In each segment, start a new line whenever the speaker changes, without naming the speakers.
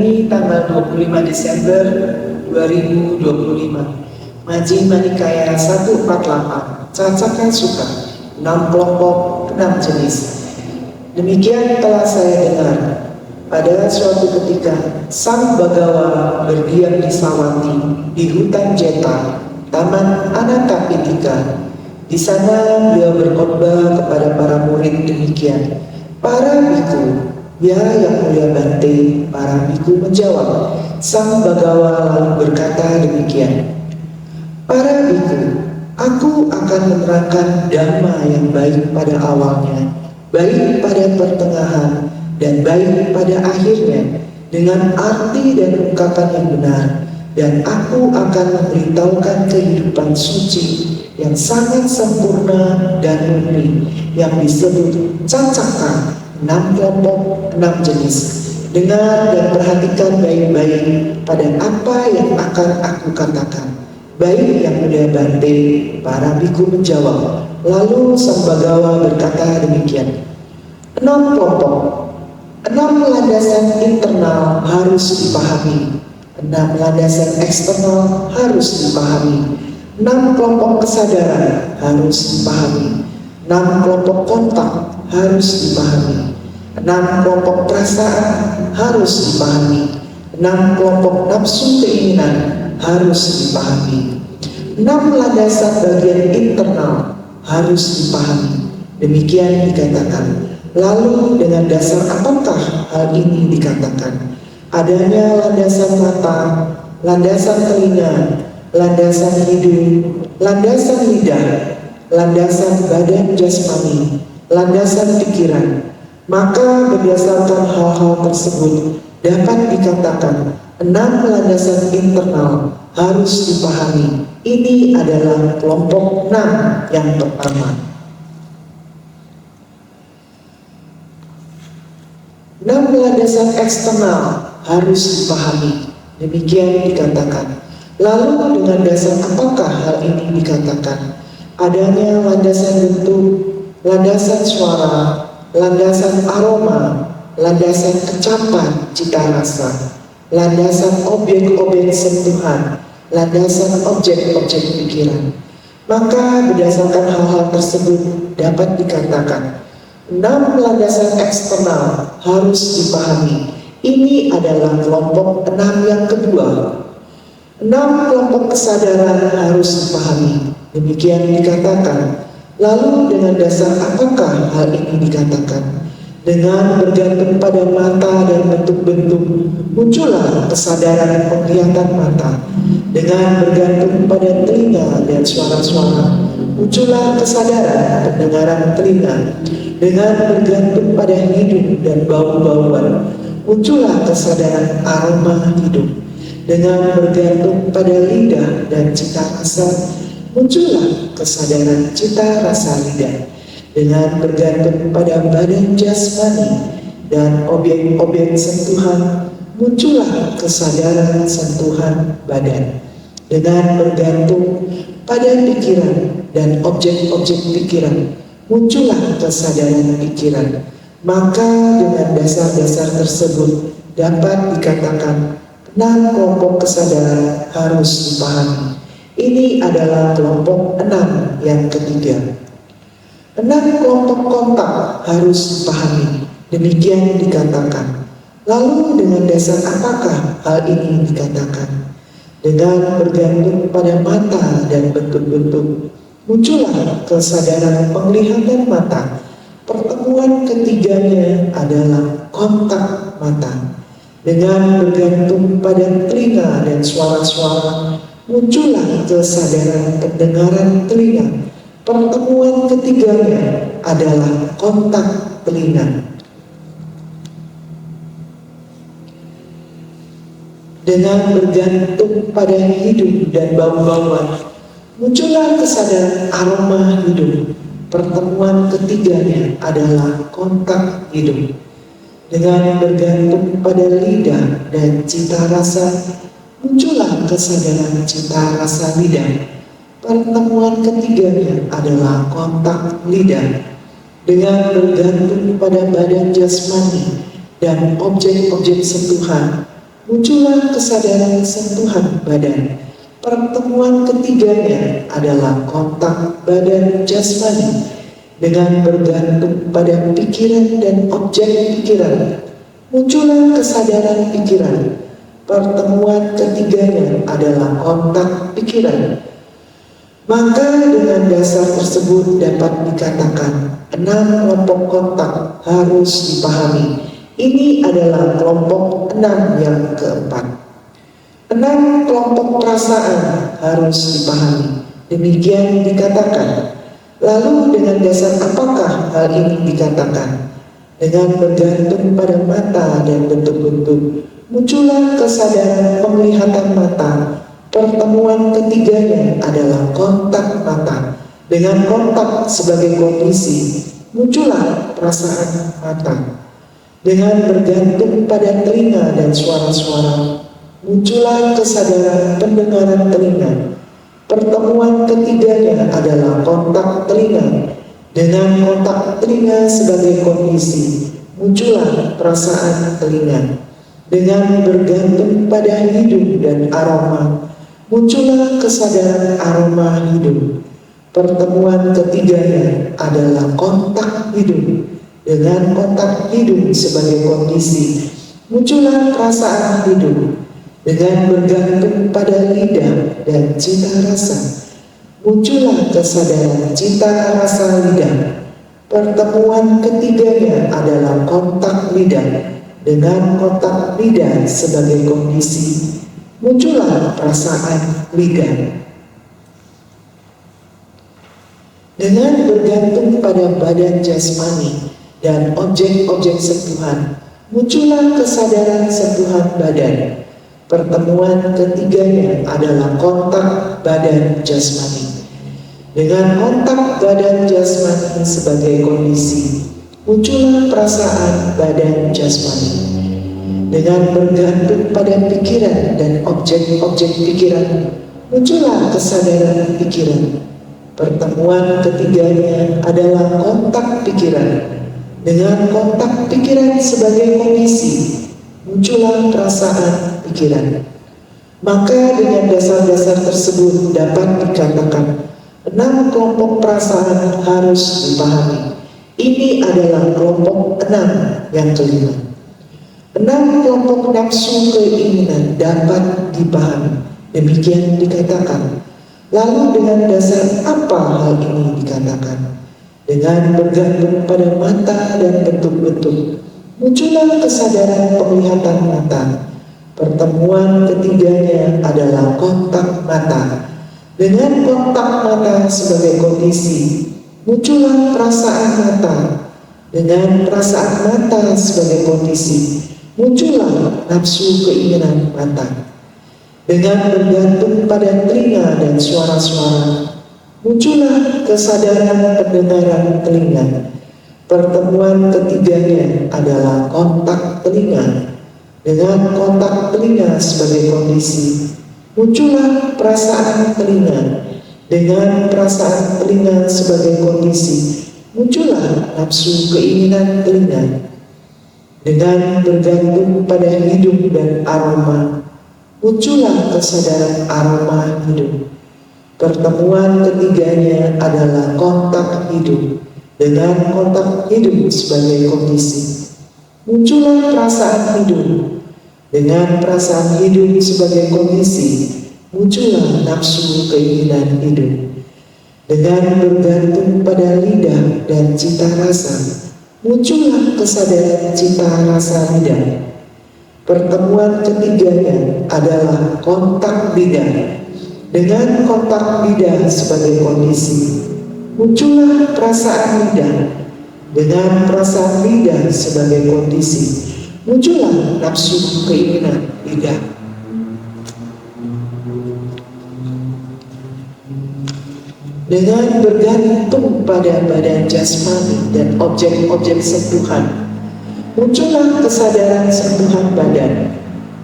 ini tanggal 25 Desember 2025. Majjhima Nikaya 148, Cacaka Sutta, 6 kelompok, 6 jenis. Demikian telah saya dengar. Pada suatu ketika, Sang Bagawa berdiam di Sawanti, di hutan Jeta, Taman Anatapitika. Di sana beliau berkhotbah kepada para murid demikian. Para biku, ya yang mulia Bante, para biku menjawab. Sang Bagawa lalu berkata demikian. Para biku, aku akan menerangkan dhamma yang baik pada awalnya, baik pada pertengahan, dan baik pada akhirnya, dengan arti dan ungkapan yang benar. Dan aku akan memberitahukan kehidupan suci yang sangat sempurna dan murni, yang disebut Cacaka, 6 kelompok, 6 jenis. Dengar dan perhatikan baik-baik pada apa yang akan aku katakan. Baik yang mulia Bante, para biku menjawab. Lalu Sang Bagawa berkata demikian. 6 kelompok, 6 landasan internal harus dipahami, 6 landasan eksternal harus dipahami, 6 kelompok kesadaran harus dipahami, 6 kelompok kontak harus dipahami, 6 kelompok perasaan harus dipahami, 6 kelompok nafsu keinginan harus dipahami, 6 landasan bagian internal harus dipahami. Demikian dikatakan. Lalu dengan dasar apakah hal ini dikatakan? Adanya landasan mata, landasan telinga, landasan hidung, landasan lidah, landasan badan jasmani, landasan pikiran. Maka berdasarkan hal-hal tersebut dapat dikatakan 6 landasan internal harus dipahami. Ini adalah kelompok 6 yang pertama. 6 landasan eksternal harus dipahami. Demikian dikatakan. Lalu dengan dasar apakah hal ini dikatakan? Adanya landasan bentuk, landasan suara, landasan aroma, landasan kecapan cita rasa, landasan objek-objek sentuhan, landasan objek-objek pikiran. Maka berdasarkan hal-hal tersebut dapat dikatakan 6 landasan eksternal harus dipahami. Ini adalah kelompok 6 yang kedua. 6 kelompok kesadaran harus dipahami. Demikian dikatakan. Lalu dengan dasar apakah hal ini dikatakan? Dengan bergantung pada mata dan bentuk-bentuk, muncullah kesadaran penglihatan mata. Dengan bergantung pada telinga dan suara-suara, muncullah kesadaran pendengaran telinga. Dengan bergantung pada hidung dan bau-bauan, muncullah kesadaran aroma hidung. Dengan bergantung pada lidah dan cita rasa, muncullah kesadaran cita rasa lidah. Dengan bergantung pada badan jasmani dan objek-objek sentuhan, muncullah kesadaran sentuhan badan. Dengan bergantung pada pikiran dan objek-objek pikiran, muncullah kesadaran pikiran. Maka dengan dasar-dasar tersebut dapat dikatakan 6 kelompok kesadaran harus dipahami. Ini adalah kelompok 6 yang ketiga. 6 kelompok kontak harus dipahami. Demikian dikatakan. Lalu dengan dasar apakah hal ini dikatakan? Dengan bergantung pada mata dan bentuk-bentuk, muncullah kesadaran penglihatan mata. Pertemuan ketiganya adalah kontak mata. Dengan bergantung pada telinga dan suara-suara, muncullah kesadaran pendengaran telinga. Pertemuan ketiganya adalah kontak telinga. Dengan bergantung pada hidung dan bau-bauan, muncullah kesadaran aroma hidung. Pertemuan ketiganya adalah kontak hidung. Dengan bergantung pada lidah dan cita rasa, muncullah kesadaran cita rasa lidah. Pertemuan ketiganya adalah kontak lidah. Dengan bergantung pada badan jasmani dan objek-objek sentuhan, muncullah kesadaran sentuhan badan. Pertemuan ketiganya adalah kontak badan jasmani dengan bergantung pada pikiran dan objek pikiran. Muncullah kesadaran pikiran. Pertemuan ketiganya adalah kontak pikiran. Maka dengan dasar tersebut dapat dikatakan 6 kelompok kontak harus dipahami. Ini adalah kelompok 6 yang keempat. 6 kelompok perasaan harus dipahami. Demikian dikatakan. Lalu dengan dasar apakah hal ini dikatakan? Dengan bergantung pada mata dan bentuk-bentuk, muncullah kesadaran penglihatan mata. Pertemuan ketiganya adalah kontak mata. Dengan kontak sebagai kondisi, muncullah perasaan mata. Dengan bergantung pada telinga dan suara-suara, muncullah kesadaran pendengaran telinga. Pertemuan ketiganya adalah kontak telinga. Dengan kontak telinga sebagai kondisi, muncullah perasaan telinga. Dengan bergantung pada hidung dan aroma, muncullah kesadaran aroma hidung. Pertemuan ketiganya adalah kontak hidung. Dengan kontak hidung sebagai kondisi, muncullah perasaan hidung. Dengan bergantung pada lidah dan cita rasa, muncullah kesadaran cita rasa lidah. Pertemuan ketiganya adalah kontak lidah. Dengan kontak lidah sebagai kondisi, muncullah perasaan lidah. Dengan bergantung pada badan jasmani dan objek-objek sentuhan, muncullah kesadaran sentuhan badan. Pertemuan ketiganya adalah kontak badan jasmani. Dengan kontak badan jasmani sebagai kondisi, muncullah perasaan badan jasmani. Dengan bergantung pada pikiran dan objek-objek pikiran, muncullah kesadaran pikiran. Pertemuan ketiganya adalah kontak pikiran. Dengan kontak pikiran sebagai kondisi, muncullah perasaan pikiran. Maka dengan dasar-dasar tersebut dapat dikatakan 6 kelompok perasaan harus dipahami. Ini adalah kelompok 6 yang kelima. 6 kelompok nafsu keinginan dapat dipahami. Demikian dikatakan. Lalu dengan dasar apa hal ini dikatakan? Dengan bergantung pada mata dan bentuk-bentuk, muncullah kesadaran penglihatan mata. Pertemuan ketiganya adalah kontak mata. Dengan kontak mata sebagai kondisi, muncullah perasaan mata. Dengan perasaan mata sebagai kondisi, muncullah nafsu keinginan mata. Dengan bergantung pada telinga dan suara-suara, muncullah kesadaran pendengaran telinga. Pertemuan ketiganya adalah kontak telinga. Dengan kontak telinga sebagai kondisi, muncullah perasaan telinga. Dengan perasaan telinga sebagai kondisi, muncullah nafsu keinginan telinga. Dengan bergantung pada hidung dan aroma, muncullah kesadaran aroma hidung. Pertemuan ketiganya adalah kontak hidung. Dengan kontak hidung sebagai kondisi, muncullah perasaan hidung. Dengan perasaan hidung sebagai kondisi, muncullah nafsu keinginan hidung. Dengan bergantung pada lidah dan cita rasa, muncullah kesadaran cita rasa lidah. Pertemuan ketiganya adalah kontak lidah. Dengan kontak lidah sebagai kondisi, muncullah perasaan lidah. Dengan perasaan lidah sebagai kondisi, muncullah nafsu keinginan lidah. Dengan bergantung pada badan jasmani dan objek-objek sentuhan, muncullah kesadaran sentuhan badan.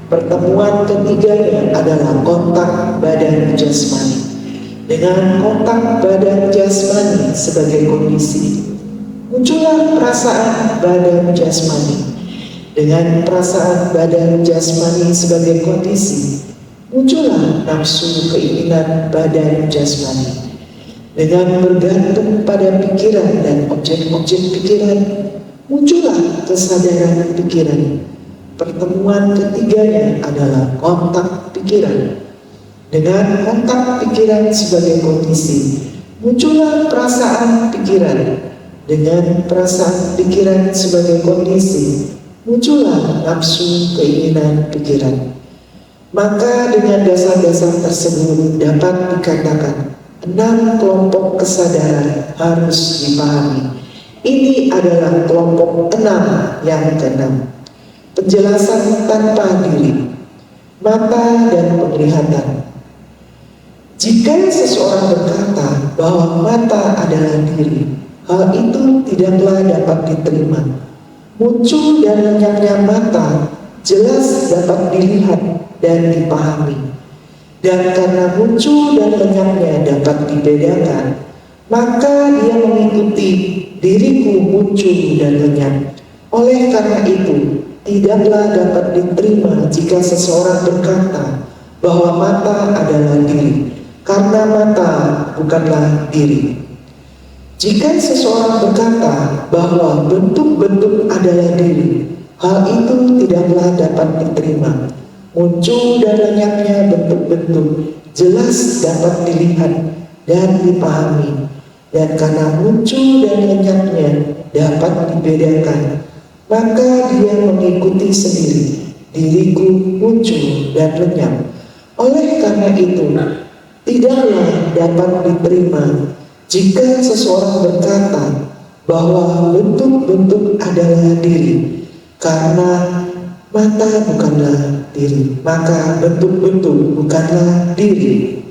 Pertemuan ketiganya adalah kontak badan jasmani. Dengan kontak badan jasmani sebagai kondisi, muncullah perasaan badan jasmani. Dengan perasaan badan jasmani sebagai kondisi, muncullah nafsu keinginan badan jasmani. Dengan bergantung pada pikiran dan objek-objek pikiran, muncullah kesadaran pikiran. Pertemuan ketiganya adalah kontak pikiran. Dengan kontak pikiran sebagai kondisi, muncullah perasaan pikiran. Dengan perasaan pikiran sebagai kondisi, muncullah nafsu keinginan pikiran. Maka dengan dasar-dasar tersebut dapat dikatakan 6 kelompok kesadaran harus dipahami. Ini adalah kelompok 6 yang ke-6. Penjelasan tanpa diri, mata dan penglihatan. Jika seseorang berkata bahwa mata adalah diri, hal itu tidaklah dapat diterima. Muncul dan lenyapnya mata jelas dapat dilihat dan dipahami. Dan karena muncul dan lenyapnya dapat dibedakan, maka dia mengikuti diriku muncul dan lenyap. Oleh karena itu, tidaklah dapat diterima jika seseorang berkata bahwa mata adalah diri, karena mata bukanlah diri. Jika seseorang berkata bahwa bentuk-bentuk adalah diri, hal itu tidaklah dapat diterima. Muncul dan lenyapnya bentuk-bentuk jelas dapat dilihat dan dipahami, dan karena muncul dan lenyapnya dapat dibedakan, maka dia mengikuti sendiri diriku muncul dan lenyap. Oleh karena itu, tidaklah dapat diterima jika seseorang berkata bahwa bentuk-bentuk adalah diri, karena mata bukanlah diri, maka bentuk-bentuk bukanlah diri.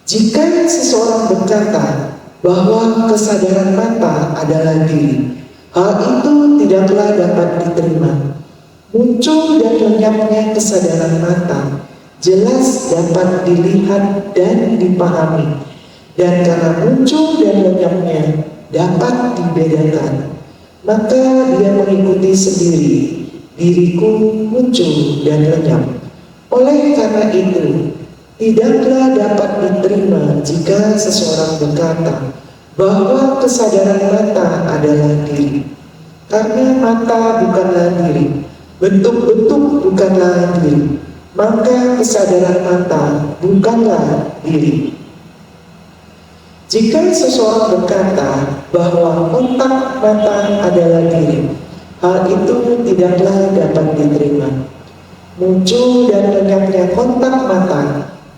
Jika seseorang berkata bahwa kesadaran mata adalah diri, hal itu tidaklah dapat diterima. Muncul dan lenyapnya kesadaran mata jelas dapat dilihat dan dipahami, dan karena muncul dan lenyapnya dapat dibedakan, maka dia mengikuti sendiri diriku muncul dan lenyap. Oleh karena itu, tidaklah dapat diterima jika seseorang berkata bahwa kesadaran mata adalah diri, karena mata bukanlah diri, bentuk-bentuk bukanlah diri, maka kesadaran mata bukanlah diri. Jika seseorang berkata bahwa kontak mata adalah diri, hal itu tidaklah dapat diterima. Muncul dan lenyapnya kontak mata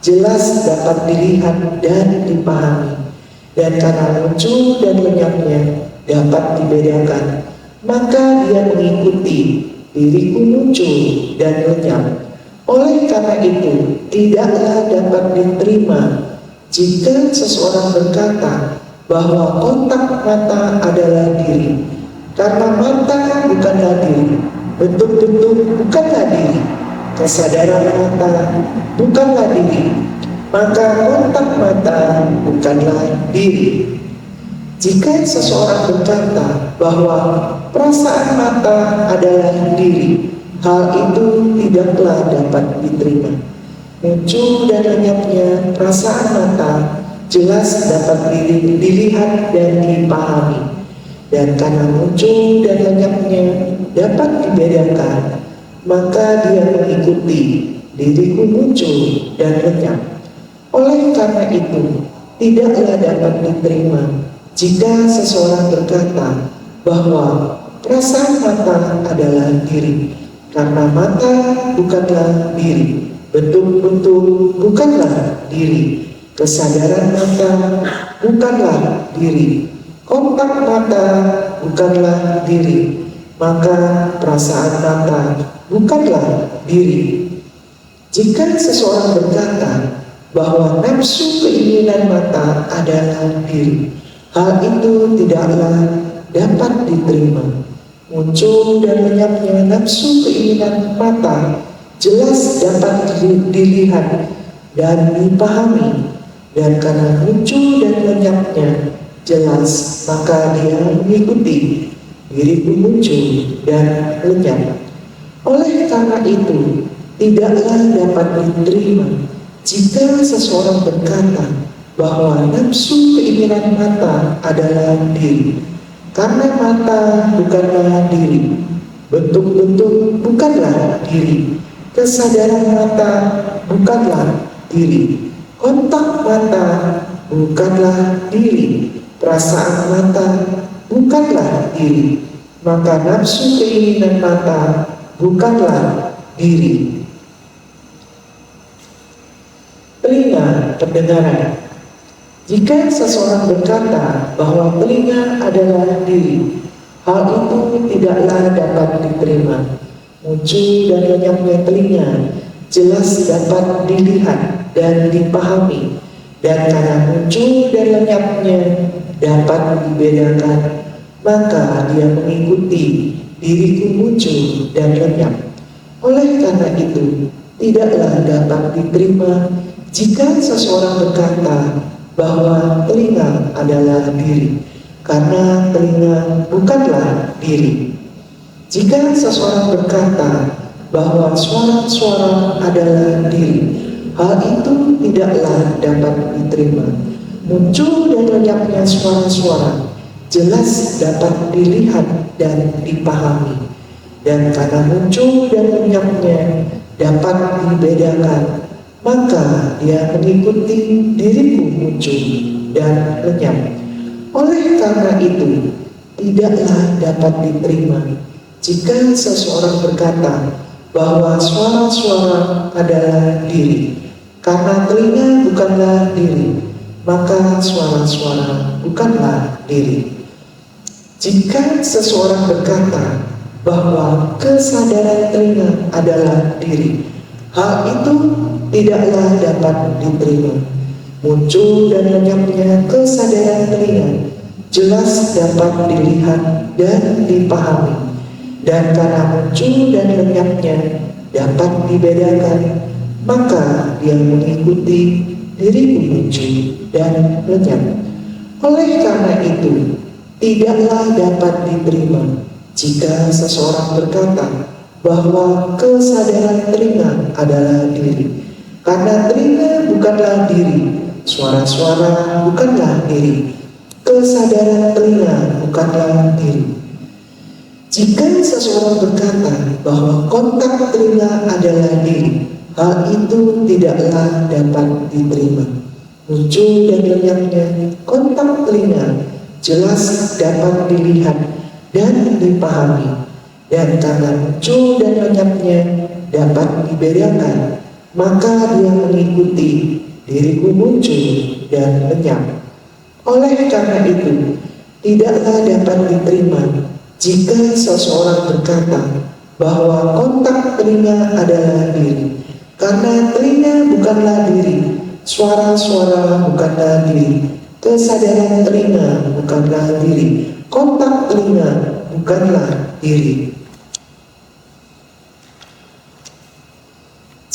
jelas dapat dilihat dan dipahami, dan karena muncul dan lenyapnya dapat dibedakan, maka dia mengikuti diriku muncul dan lenyap. Oleh karena itu, tidaklah dapat diterima jika seseorang berkata bahwa kontak mata adalah diri, karena mata bukanlah diri, bentuk-bentuk bukanlah diri, kesadaran mata bukanlah diri, maka kontak mata bukanlah diri. Jika seseorang berkata bahwa perasaan mata adalah diri, hal itu tidaklah dapat diterima. Muncul dan lenyapnya perasaan mata jelas dapat dilihat dan dipahami, dan karena muncul dan lenyapnya dapat dibedakan, maka dia mengikuti diriku muncul dan lenyap. Oleh karena itu, tidaklah dapat diterima jika seseorang berkata bahwa perasaan mata adalah diri, karena mata bukanlah diri, bentuk-bentuk bukanlah diri, kesadaran mata bukanlah diri, kontak mata bukanlah diri, maka perasaan mata bukanlah diri. Jika seseorang berkata bahwa nafsu keinginan mata adalah diri, hal itu tidaklah dapat diterima. Muncul dan lenyapnya nafsu keinginan mata jelas dapat dilihat dan dipahami, dan karena muncul dan lenyapnya jelas, maka dia mengikuti diriku muncul dan lenyap. Oleh karena itu, tidaklah dapat diterima jika seseorang berkata bahwa nafsu keinginan mata adalah diri, karena mata bukanlah diri, bentuk-bentuk bukanlah diri, kesadaran mata bukanlah diri, kontak mata bukanlah diri, perasaan mata bukanlah diri, maka nafsu keinginan mata bukanlah diri. Telinga pendengaran. Jika seseorang berkata bahwa telinga adalah diri, hal itu tidaklah dapat diterima. Muncul dan lenyapnya telinga jelas dapat dilihat dan dipahami, dan karena muncul dan lenyapnya dapat dibedakan, maka dia mengikuti diriku muncul dan lenyap. Oleh karena itu, tidaklah dapat diterima jika seseorang berkata bahwa telinga adalah diri, karena telinga bukanlah diri. Jika seseorang berkata bahwa suara-suara adalah diri, hal itu tidaklah dapat diterima. Muncul dan lenyapnya suara-suara jelas dapat dilihat dan dipahami, dan karena muncul dan lenyapnya dapat dibedakan, maka dia mengikuti diriku muncul dan lenyap. Oleh karena itu, tidaklah dapat diterima jika seseorang berkata bahwa suara-suara adalah diri, karena telinga bukanlah diri, maka suara-suara bukanlah diri. Jika seseorang berkata bahwa kesadaran telinga adalah diri, hal itu tidaklah dapat diterima. Muncul dan lenyapnya kesadaran telinga jelas dapat dilihat dan dipahami, dan karena muncul dan lenyapnya dapat dibedakan, maka dia mengikuti diriku muncul dan lenyap. Oleh karena itu, tidaklah dapat diterima jika seseorang berkata bahwa kesadaran telinga adalah diri, karena telinga bukanlah diri, suara-suara bukanlah diri, kesadaran telinga bukanlah diri. Jika seseorang berkata bahwa kontak telinga adalah diri, hal itu tidaklah dapat diterima. Muncul dan lenyapnya kontak telinga jelas dapat dilihat dan dipahami, dan karena muncul dan lenyapnya dapat dibedakan, maka dia mengikuti diriku muncul dan lenyap. Oleh karena itu, tidaklah dapat diterima jika seseorang berkata bahwa kontak telinga adalah diri, karena telinga bukanlah diri, suara-suara bukanlah diri, kesadaran telinga bukanlah diri, kontak telinga bukanlah diri.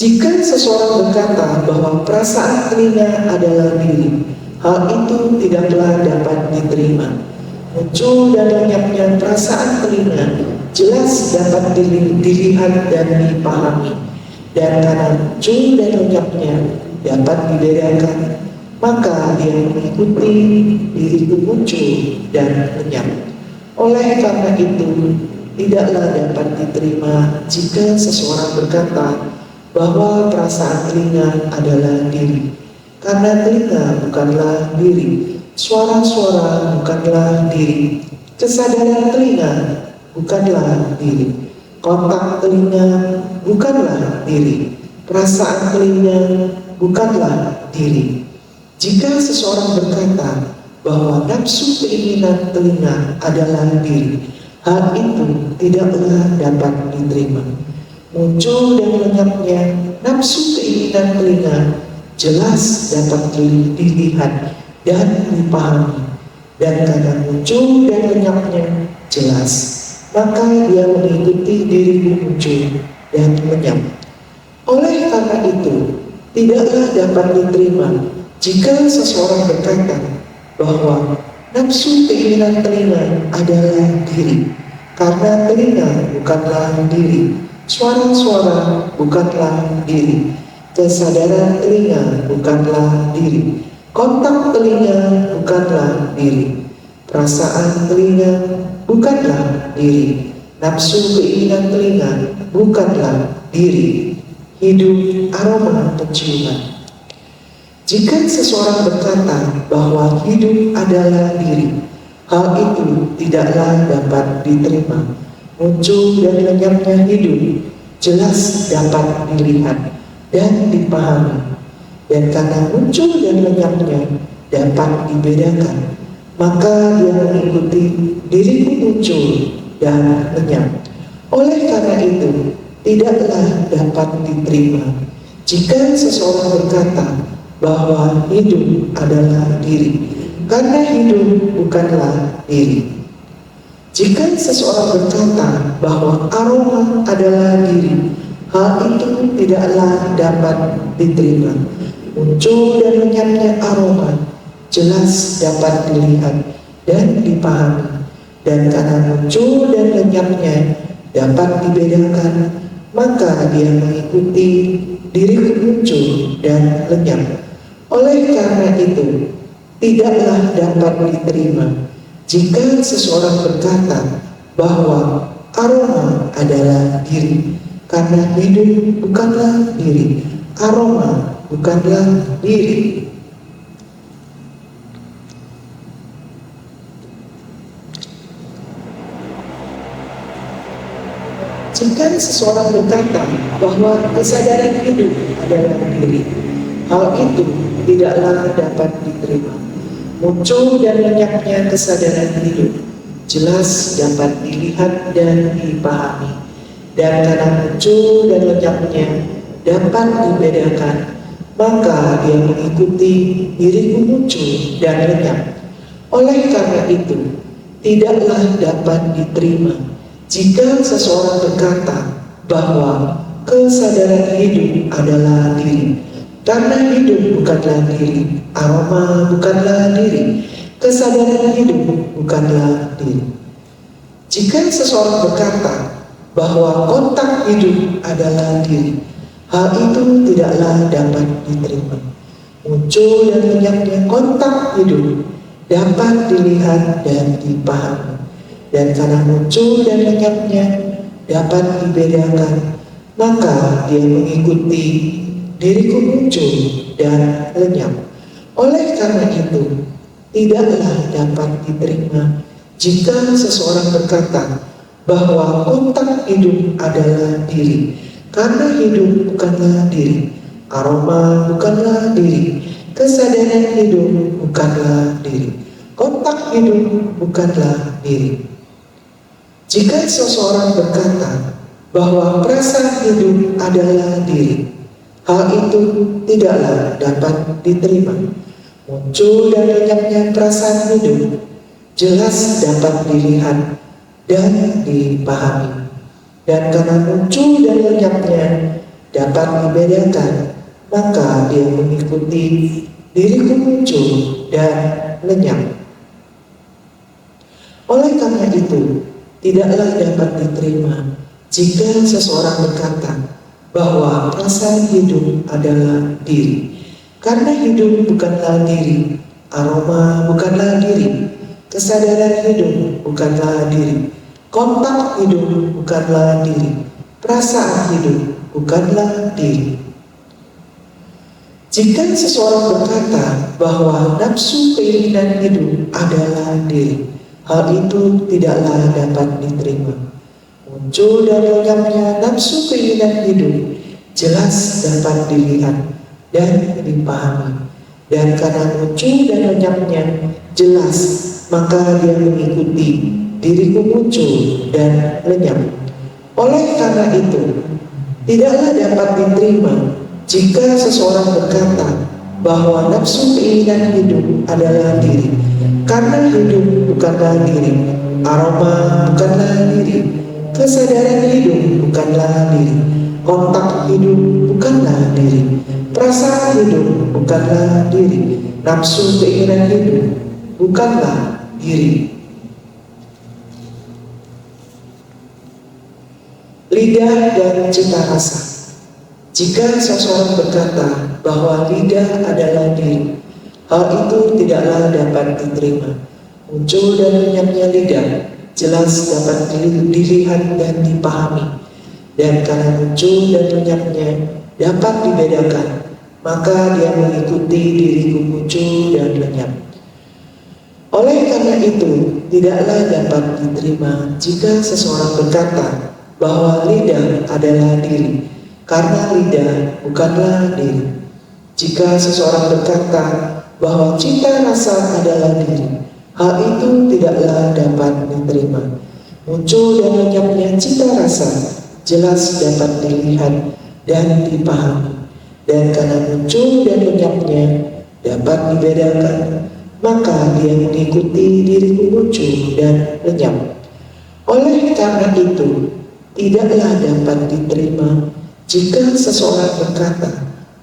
Jika seseorang berkata bahwa perasaan telinga adalah diri, hal itu tidaklah dapat diterima. Muncul dan lenyapnya perasaan telinga jelas dapat dilihat dan dipahami, dan karena muncul dan lenyapnya dapat dibedakan, maka dia mengikuti diriku muncul dan lenyap. Oleh karena itu, tidaklah dapat diterima jika seseorang berkata bahwa perasaan telinga adalah diri, karena telinga bukanlah diri, suara-suara bukanlah diri, kesadaran telinga bukanlah diri, kontak telinga bukanlah diri, perasaan telinga bukanlah diri. Jika seseorang berkata bahwa nafsu keinginan telinga adalah diri, hal itu tidaklah dapat diterima. Muncul dan lenyapnya nafsu keinginan telinga jelas dapat dilihat dan dipahami, dan karena muncul dan lenyapnya jelas, maka dia mengikuti diriku muncul dan lenyap. Oleh karena itu, tidaklah dapat diterima jika seseorang berkata bahwa Nafsu keinginan telinga adalah diri, karena telinga bukanlah diri. Suara-suara bukanlah diri. Kesadaran telinga bukanlah diri. Kontak telinga bukanlah diri. Perasaan telinga bukanlah diri. Nafsu keinginan telinga bukanlah diri. Hidup, aroma, penciuman. Jika seseorang berkata bahwa hidup adalah diri, hal itu tidaklah dapat diterima. Muncul dan lenyapnya hidup jelas dapat dilihat dan dipahami, dan karena muncul dan lenyapnya dapat dibedakan, maka dia mengikuti diriku muncul dan lenyap. Oleh karena itu, tidaklah dapat diterima jika seseorang berkata bahwa hidup adalah diri, karena hidup bukanlah diri. Jika seseorang berkata bahwa aroma adalah diri, hal itu tidaklah dapat diterima. Muncul dan lenyapnya aroma jelas dapat dilihat dan dipahami, dan karena muncul dan lenyapnya dapat dibedakan, maka dia mengikuti diriku muncul dan lenyap. Oleh karena itu, tidaklah dapat diterima jika seseorang berkata bahwa aroma adalah diri, karena hidup bukanlah diri, aroma bukanlah diri. Jika seseorang berkata bahwa kesadaran hidup adalah diri, hal itu tidaklah dapat diterima. Muncul dan lenyapnya kesadaran hidup jelas dapat dilihat dan dipahami, dan karena muncul dan lenyapnya dapat dibedakan, maka dia mengikuti diriku muncul dan lenyap. Oleh karena itu, tidaklah dapat diterima jika seseorang berkata bahwa kesadaran hidup adalah diri, karena hidup bukanlah diri, aroma bukanlah diri, kesadaran hidup bukanlah diri. Jika seseorang berkata bahwa kontak hidup adalah diri, hal itu tidaklah dapat diterima. Muncul dan lenyapnya kontak hidup dapat dilihat dan dipahami, dan karena muncul dan lenyapnya dapat dibedakan, maka dia mengikuti diriku muncul dan lenyap. Oleh karena itu, tidaklah dapat diterima jika seseorang berkata bahwa kontak hidup adalah diri, karena hidup bukanlah diri, aroma bukanlah diri, kesadaran hidup bukanlah diri, kontak hidup bukanlah diri. Jika seseorang berkata bahwa perasaan hidup adalah diri, hal itu tidaklah dapat diterima. Muncul dan lenyapnya perasaan hidup jelas dapat dilihat dan dipahami, dan karena muncul dan lenyapnya dapat dibedakan, maka dia mengikuti diriku muncul dan lenyap. Oleh karena itu, tidaklah dapat diterima jika seseorang berkata bahwa perasaan hidup adalah diri, karena hidup bukanlah diri, aroma bukanlah diri, kesadaran hidup bukanlah diri, kontak hidup bukanlah diri, perasaan hidup bukanlah diri. Jika seseorang berkata bahwa nafsu keinginan hidup adalah diri, hal itu tidaklah dapat diterima. Muncul dan lenyapnya nafsu keinginan hidup jelas dapat dilihat dan dipahami, dan karena muncul dan lenyapnya jelas, maka dia mengikuti diriku muncul dan lenyap. Oleh karena itu, tidaklah dapat diterima jika seseorang berkata bahwa nafsu keinginan hidup adalah diri, karena hidup bukanlah diri, aroma bukanlah diri, kesadaran hidup bukanlah diri, kontak hidup bukanlah diri, perasaan hidup bukanlah diri, nafsu keinginan hidup bukanlah diri. Lidah dan cita rasa. Jika seseorang berkata bahwa lidah adalah diri, hal itu tidaklah dapat diterima. Muncul dan lenyapnya lidah jelas dapat dilihat dan dipahami, dan karena muncul dan lenyapnya dapat dibedakan, maka dia mengikuti diriku muncul dan lenyap. Oleh karena itu, tidaklah dapat diterima jika seseorang berkata bahwa lidah adalah diri, karena lidah bukanlah diri. Jika seseorang berkata bahwa cita rasa adalah diri, hal itu tidaklah dapat diterima. Muncul dan lenyapnya cita rasa jelas dapat dilihat dan dipahami, dan karena muncul dan lenyapnya dapat dibedakan, maka dia mengikuti diriku muncul dan lenyap. Oleh karena itu, tidaklah dapat diterima jika seseorang berkata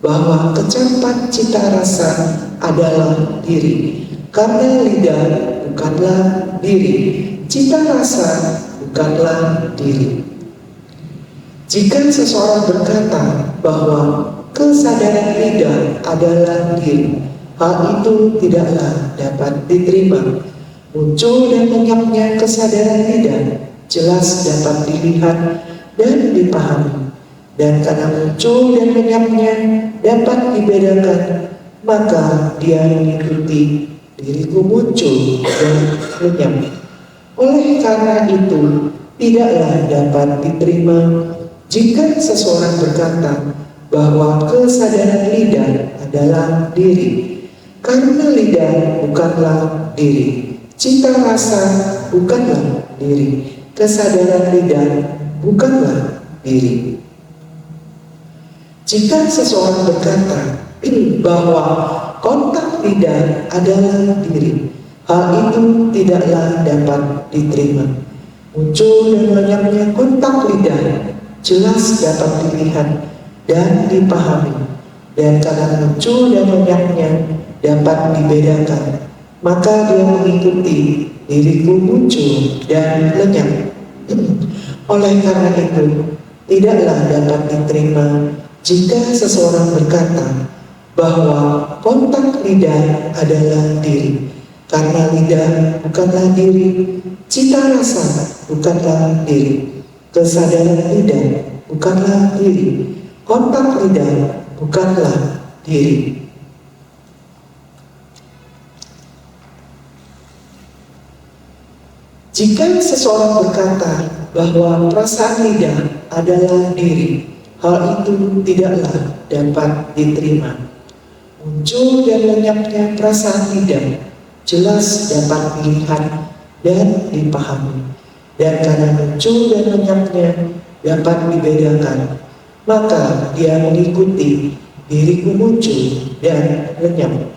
bahwa kecapan cita rasa adalah diri, karena lidah bukanlah diri, cita rasa bukanlah diri. Jika seseorang berkata bahwa kesadaran lidah adalah diri, hal itu tidaklah dapat diterima. Muncul dan lenyapnya kesadaran lidah jelas dapat dilihat dan dipahami, dan karena muncul dan lenyapnya dapat dibedakan, maka dia mengikuti diriku muncul dan lenyap. Oleh karena itu, tidaklah dapat diterima jika seseorang berkata bahwa kesadaran lidah adalah diri, karena lidah bukanlah diri, cita rasa bukanlah diri, kesadaran lidah bukanlah diri. Jika seseorang berkata bahwa kontak lidah adalah diri, hal itu tidaklah dapat diterima. Muncul dan lenyapnya kontak lidah jelas dapat dilihat dan dipahami, dan karena muncul dan lenyapnya dapat dibedakan, maka dia mengikuti diriku muncul dan lenyap. Oleh karena itu, tidaklah dapat diterima jika seseorang berkata bahwa kontak lidah adalah diri, karena lidah bukanlah diri, cita rasa bukanlah diri, kesadaran lidah bukanlah diri, kontak lidah bukanlah diri. Jika seseorang berkata bahwa perasaan lidah adalah diri, hal itu tidaklah dapat diterima. Muncul dan lenyapnya perasaan lidah jelas dapat dilihat dan dipahami, dan karena muncul dan lenyapnya dapat dibedakan, maka dia mengikuti diriku muncul dan lenyap.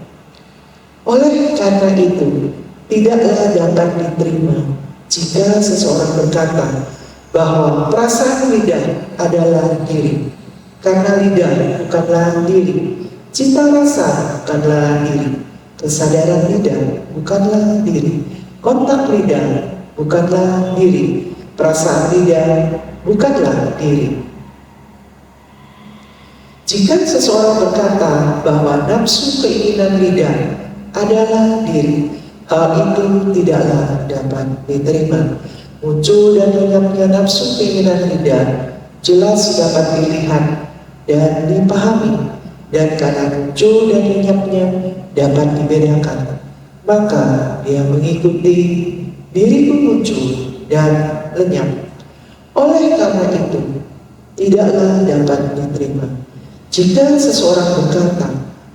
Oleh karena itu, tidaklah dapat diterima jika seseorang berkata bahwa perasaan lidah adalah diri, karena lidah bukanlah diri, cita rasa bukanlah diri, kesadaran lidah bukanlah diri, kontak lidah bukanlah diri, perasaan lidah bukanlah diri. Jika seseorang berkata bahwa nafsu keinginan lidah adalah diri, hal itu tidaklah dapat diterima. Muncul dan lenyapnya nafsu keinginan lidah jelas dapat dilihat dan dipahami, dan karena muncul dan lenyapnya dapat dibedakan, maka dia mengikuti diriku muncul dan lenyap. Oleh karena itu, tidaklah dapat diterima jika seseorang berkata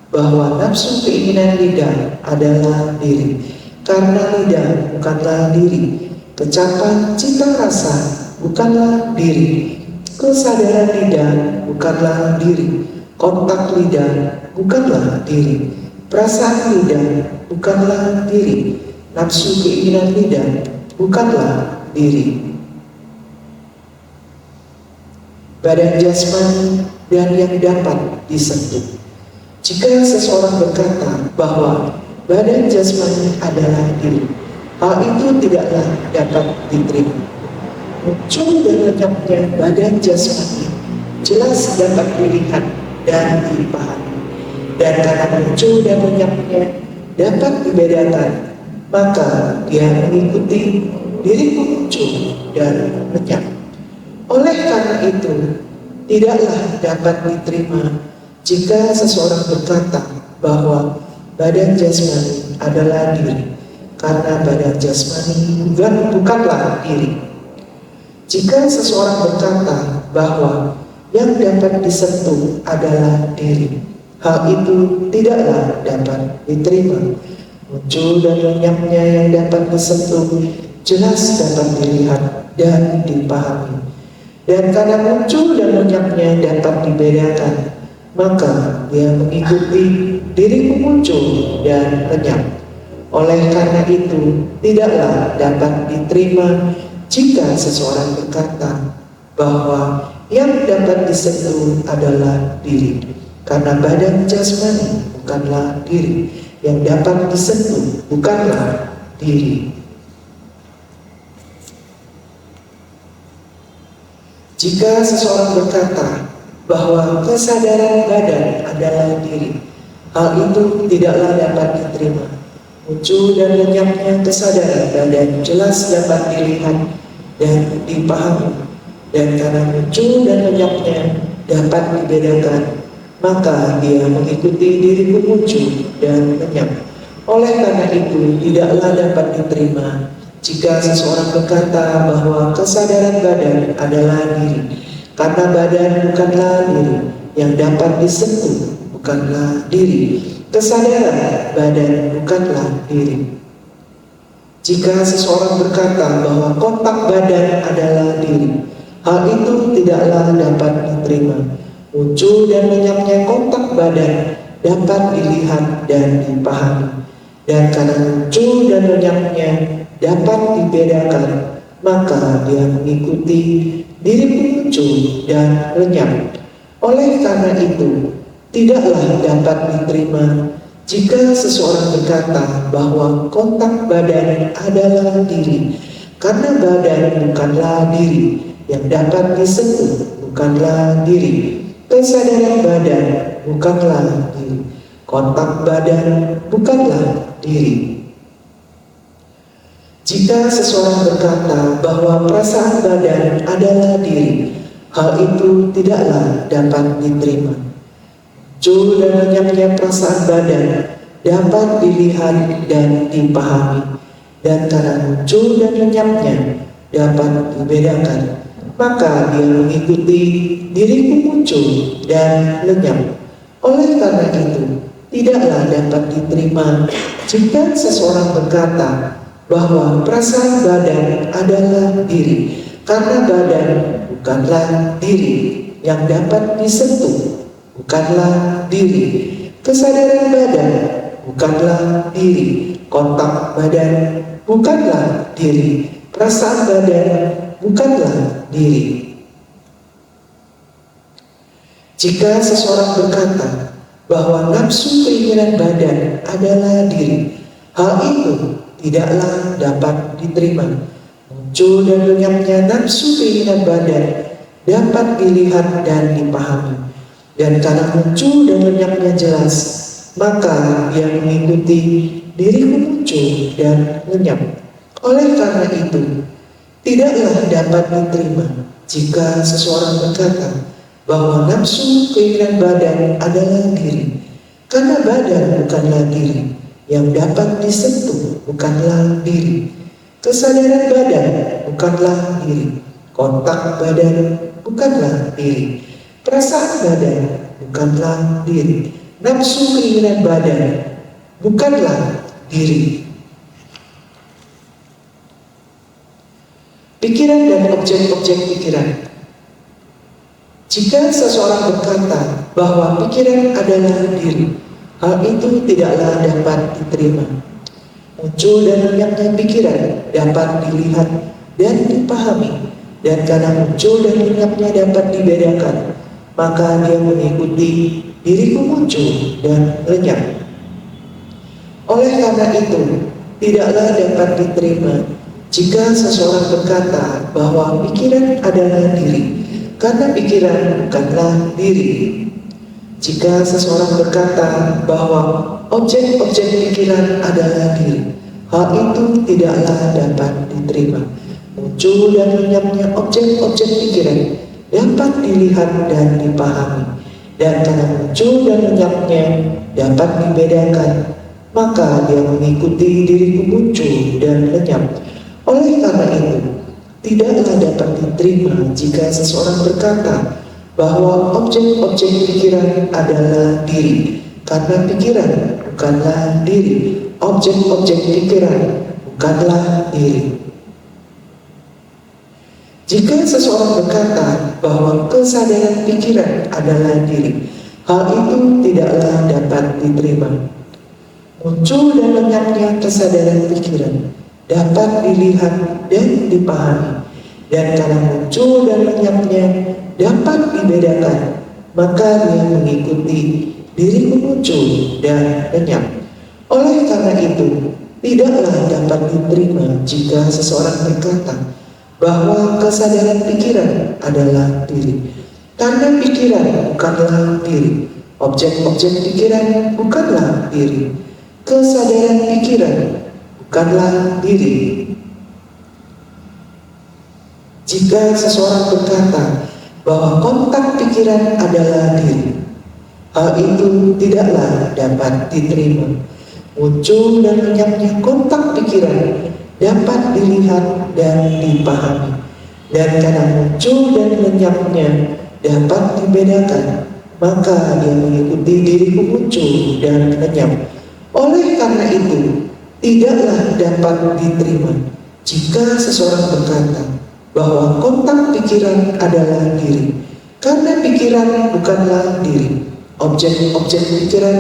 bahwa nafsu keinginan lidah adalah diri, karena lidah bukanlah diri, kecapan cita rasa bukanlah diri, kesadaran lidah bukanlah diri, kontak lidah bukanlah diri, perasaan lidah bukanlah diri, nafsu keinginan lidah bukanlah diri. Badan jasmani dan yang dapat disentuh. Jika seseorang berkata bahwa badan jasmani adalah diri, hal itu tidaklah dapat diterima. Muncul dan lenyapnya badan jasmani jelas dapat dilihat dan dipahami, dan karena muncul dan lenyapnya dapat dibedakan, maka dia mengikuti diriku muncul dan lenyap. Oleh karena itu, tidaklah dapat diterima jika seseorang berkata bahwa badan jasmani adalah diri, karena badan jasmani bukanlah diri. Jika seseorang berkata bahwa yang dapat disentuh adalah diri, hal itu tidaklah dapat diterima. Muncul dan lenyapnya yang dapat disentuh jelas dapat dilihat dan dipahami, dan karena muncul dan lenyapnya dapat dibedakan, maka dia mengikuti diriku muncul dan lenyap. Oleh karena itu, tidaklah dapat diterima jika seseorang berkata bahwa yang dapat disentuh adalah diri, karena badan jasmani bukanlah diri, yang dapat disentuh bukanlah diri. Jika seseorang berkata bahwa kesadaran badan adalah diri, hal itu tidaklah dapat diterima. Muncul dan lenyapnya kesadaran badan jelas dapat dilihat dan dipahami, dan karena muncul dan lenyapnya dapat dibedakan, maka dia mengikuti diriku muncul dan lenyap. Oleh karena itu, tidaklah dapat diterima jika seseorang berkata bahwa kesadaran badan adalah diri, karena badan bukanlah diri, yang dapat disentuh bukanlah diri. Kesadaran badan bukanlah diri. Jika seseorang berkata bahwa kontak badan adalah diri, hal itu tidaklah dapat diterima. Muncul dan lenyapnya kontak badan dapat dilihat dan dipahami, dan karena muncul dan lenyapnya dapat dibedakan, maka dia mengikuti diriku muncul dan lenyap. Oleh karena itu, tidaklah dapat diterima jika seseorang berkata bahwa kontak badan adalah diri, karena badan bukanlah diri, yang dapat disentuh bukanlah diri. Kesadaran badan bukanlah diri, kontak badan bukanlah diri. Jika seseorang berkata bahwa perasaan badan adalah diri, hal itu tidaklah dapat diterima. Muncul dan lenyapnya perasaan badan dapat dilihat dan dipahami, dan karena muncul dan lenyapnya dapat dibedakan, maka dia mengikuti diriku muncul dan lenyap. Oleh karena itu, tidaklah dapat diterima jika seseorang berkata bahwa perasaan badan adalah diri, karena badan bukanlah diri, yang dapat disentuh bukanlah diri. Kesadaran badan bukanlah diri, kontak badan bukanlah diri, perasaan badan bukanlah diri. Jika seseorang berkata bahwa nafsu keinginan badan adalah diri, hal itu tidaklah dapat diterima. Muncul dan lenyapnya nafsu keinginan badan dapat dilihat dan dipahami, dan karena muncul dan lenyapnya jelas, maka dia mengikuti diriku muncul dan lenyap. Oleh karena itu, tidaklah dapat diterima jika seseorang berkata bahwa nafsu keinginan badan adalah diri, karena badan bukanlah diri, yang dapat disentuh bukanlah diri. Kesadaran badan bukanlah diri, kontak badan bukanlah diri, perasaan badan bukanlah diri, nafsu keinginan badan bukanlah diri. Pikiran dan objek-objek pikiran. Jika seseorang berkata bahwa pikiran adalah diri, hal itu tidaklah dapat diterima. Muncul dan lenyapnya pikiran dapat dilihat dan dipahami, dan karena muncul dan lenyapnya dapat dibedakan, maka dia mengikuti diriku muncul dan lenyap. Oleh karena itu, tidaklah dapat diterima jika seseorang berkata bahwa pikiran adalah diri, karena pikiran bukanlah diri. Jika seseorang berkata bahwa objek-objek pikiran adalah diri, hal itu tidaklah dapat diterima. Muncul dan lenyapnya objek-objek pikiran dapat dilihat dan dipahami, dan karena muncul dan lenyapnya dapat dibedakan, maka dia mengikuti diriku muncul dan lenyap. Oleh karena itu, tidaklah dapat diterima jika seseorang berkata bahwa objek-objek pikiran adalah diri, karena pikiran bukanlah diri. Objek-objek pikiran bukanlah diri. Jika seseorang berkata bahwa kesadaran pikiran adalah diri, hal itu tidaklah dapat diterima. Muncul dan lenyapnya kesadaran pikiran dapat dilihat dan dipahami, dan karena muncul dan lenyapnya dapat dibedakan, maka dia mengikuti diriku muncul dan lenyap. Oleh karena itu, tidaklah dapat diterima jika seseorang berkata bahwa kesadaran pikiran adalah diri, karena pikiran bukanlah diri. Objek-objek pikiran bukanlah diri. Kesadaran pikiran bukanlah diri. Jika seseorang berkata bahwa kontak pikiran adalah diri, hal itu tidaklah dapat diterima. Muncul dan lenyapnya kontak pikiran dapat dilihat dan dipahami, dan karena muncul dan lenyapnya dapat dibedakan, maka dia mengikuti diriku muncul dan lenyap. Oleh karena itu, tidaklah dapat diterima jika seseorang berkata bahwa kontak pikiran adalah diri, karena pikiran bukanlah diri. Objek-objek pikiran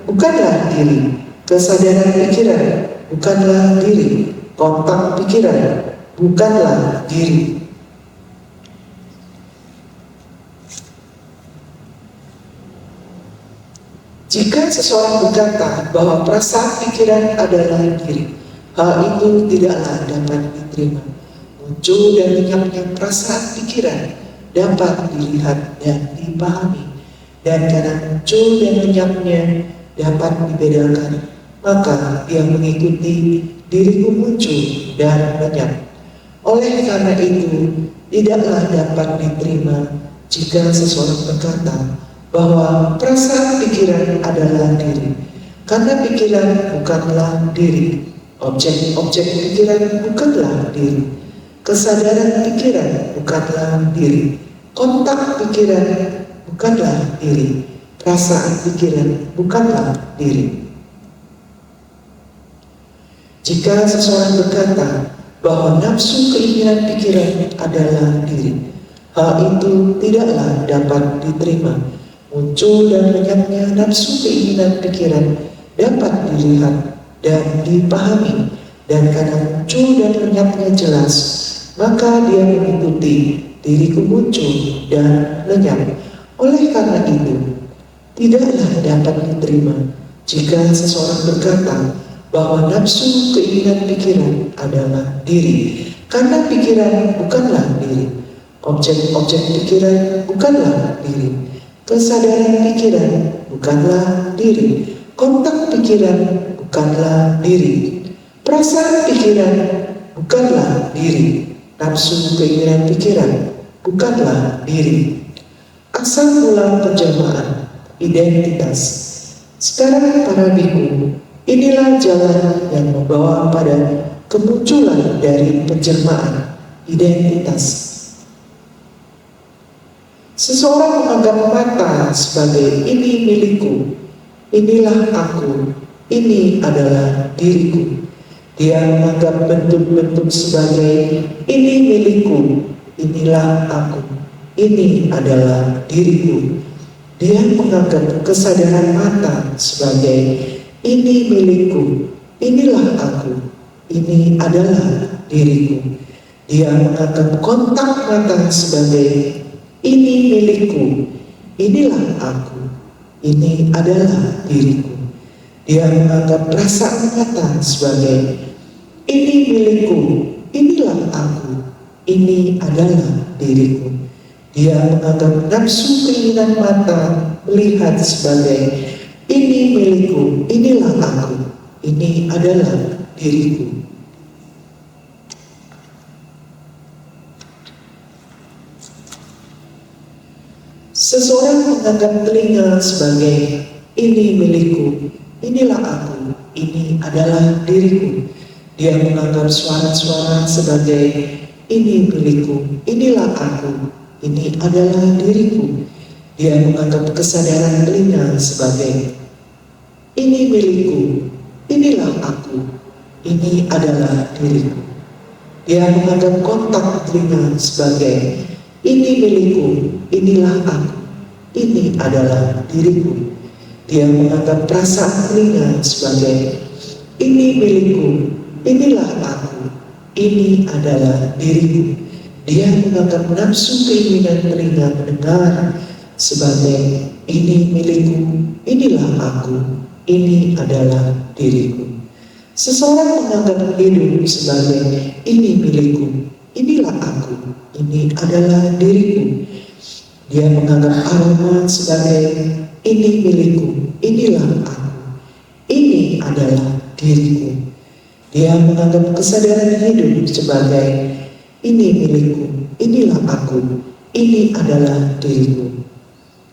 bukanlah diri. Kesadaran pikiran bukanlah diri. Kontak pikiran bukanlah diri. Jika seseorang berkata bahwa perasaan pikiran adalah diri, hal itu tidaklah dapat diterima. Muncul dan lenyapnya perasaan pikiran dapat dilihat dan dipahami, dan karena muncul dan lenyapnya dapat dibedakan, maka dia mengikuti diriku muncul dan lenyap. Oleh karena itu, tidaklah dapat diterima jika seseorang berkata bahwa perasaan pikiran adalah diri, karena pikiran bukanlah diri. Objek-objek pikiran bukanlah diri. Kesadaran pikiran bukanlah diri. Kontak pikiran bukanlah diri. Perasaan pikiran bukanlah diri. Jika seseorang berkata bahwa nafsu keinginan pikiran adalah diri, hal itu tidaklah dapat diterima. Muncul dan lenyapnya nafsu keinginan pikiran dapat dilihat dan dipahami, dan karena muncul dan lenyapnya jelas, maka dia mengikuti diriku muncul dan lenyap. Oleh karena itu, tidaklah dapat diterima jika seseorang berkata bahwa nafsu keinginan pikiran adalah diri, karena pikiran bukanlah diri. Objek-objek pikiran bukanlah diri. Kesadaran pikiran bukanlah diri. Kontak pikiran bukanlah diri. Perasaan pikiran bukanlah diri. Nafsu keinginan pikiran bukanlah diri. Asal mula penjelmaan identitas. Sekarang para biku, inilah jalan yang membawa pada kemunculan dari penjelmaan identitas. Seseorang menganggap mata sebagai ini milikku, inilah aku, ini adalah diriku. Dia menganggap bentuk-bentuk sebagai ini milikku, inilah aku, ini adalah diriku. Dia menganggap kesadaran mata sebagai ini milikku, inilah aku, ini adalah diriku. Dia menganggap kontak mata sebagai ini milikku, inilah aku, ini adalah diriku. Dia menganggap perasaan mata sebagai ini milikku, inilah aku, ini adalah diriku. Dia menganggap nafsu keinginan mata melihat sebagai ini milikku, inilah aku, ini adalah diriku. Seseorang menganggap telinga sebagai ini milikku, inilah aku, ini adalah diriku. Dia menganggap suara-suara sebagai ini milikku, inilah aku, ini adalah diriku. Dia menganggap kesadaran telinga sebagai ini milikku, inilah aku, ini adalah diriku. Dia menganggap kontak telinga sebagai ini milikku, inilah aku, ini adalah diriku. Dia menganggap perasaan telinga sebagai ini milikku, inilah aku, ini adalah diriku. Dia menganggap nafsu keinginan telinga mendengar sebagai ini milikku, inilah aku, ini adalah diriku. Seseorang menganggap hidung sebagai ini milikku, inilah aku, ini adalah diriku. Dia menganggap aroma sebagai ini milikku, inilah aku, ini adalah diriku. Dia menganggap kesadaran hidup sebagai ini milikku, inilah aku, ini adalah diriku.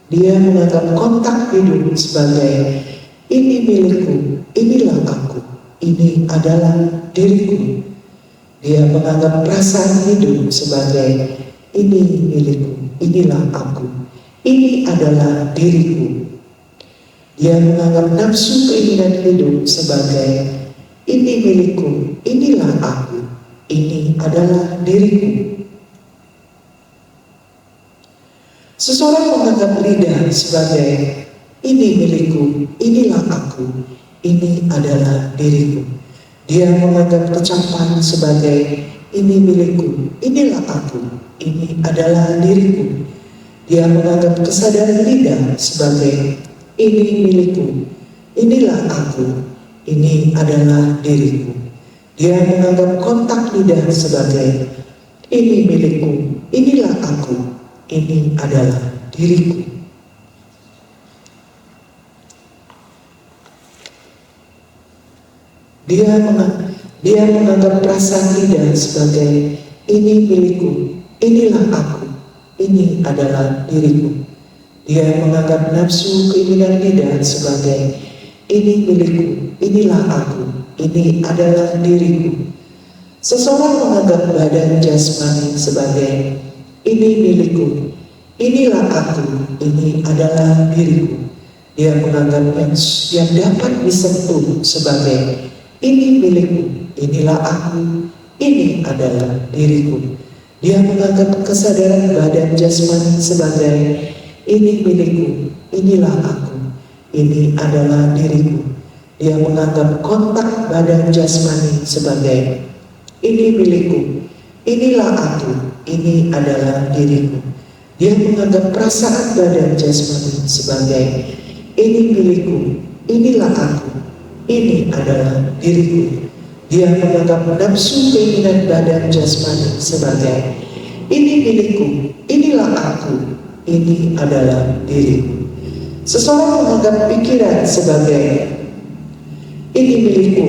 Dia menganggap kontak hidup sebagai ini milikku, inilah aku, ini adalah diriku. Dia menganggap perasaan hidup sebagai ini milikku, inilah aku, ini adalah diriku. Dia menganggap nafsu keinginan hidup sebagai ini milikku, inilah aku, ini adalah diriku. Seseorang menganggap lidah sebagai ini milikku, inilah aku, ini adalah diriku. Dia menganggap kecapan sebagai ini milikku, inilah aku, ini adalah diriku. Dia menganggap kesadaran lidah sebagai ini milikku, inilah aku, ini adalah diriku. Dia menganggap kontak lidah sebagai ini milikku, inilah aku, ini adalah diriku. Dia menganggap perasaan lidah sebagai ini milikku, inilah aku, ini adalah diriku. Dia menganggap nafsu keinginan lidah sebagai ini milikku, inilah aku, ini adalah diriku. Seseorang menganggap badan jasmani sebagai ini milikku, inilah aku, ini adalah diriku. Dia menganggap yang dapat disentuh sebagai ini milikku, inilah aku, ini adalah diriku. Dia menganggap kesadaran badan jasmani sebagai ini milikku, inilah aku, ini adalah diriku. Dia menganggap kontak badan jasmani sebagai ini milikku, inilah aku, ini adalah diriku. Dia menganggap perasaan badan jasmani sebagai ini milikku, inilah aku, ini adalah diriku. Dia menganggap nafsu keinginan badan jasmani sebagai ini milikku, inilah aku, ini adalah diriku. Seseorang menganggap pikiran sebagai ini milikku,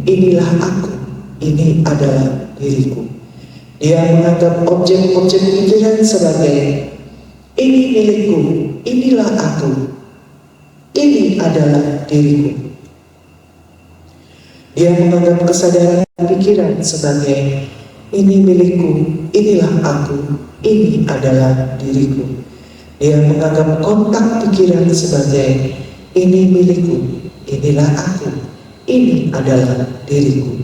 inilah aku, ini adalah diriku. Dia menganggap objek-objek pikiran sebagai ini milikku, inilah aku, ini adalah diriku. Dia menganggap kesadaran pikiran sebagai ini milikku, inilah aku, ini adalah diriku. Dia menganggap kontak pikiran sebagai ini milikku, inilah aku, ini adalah diriku.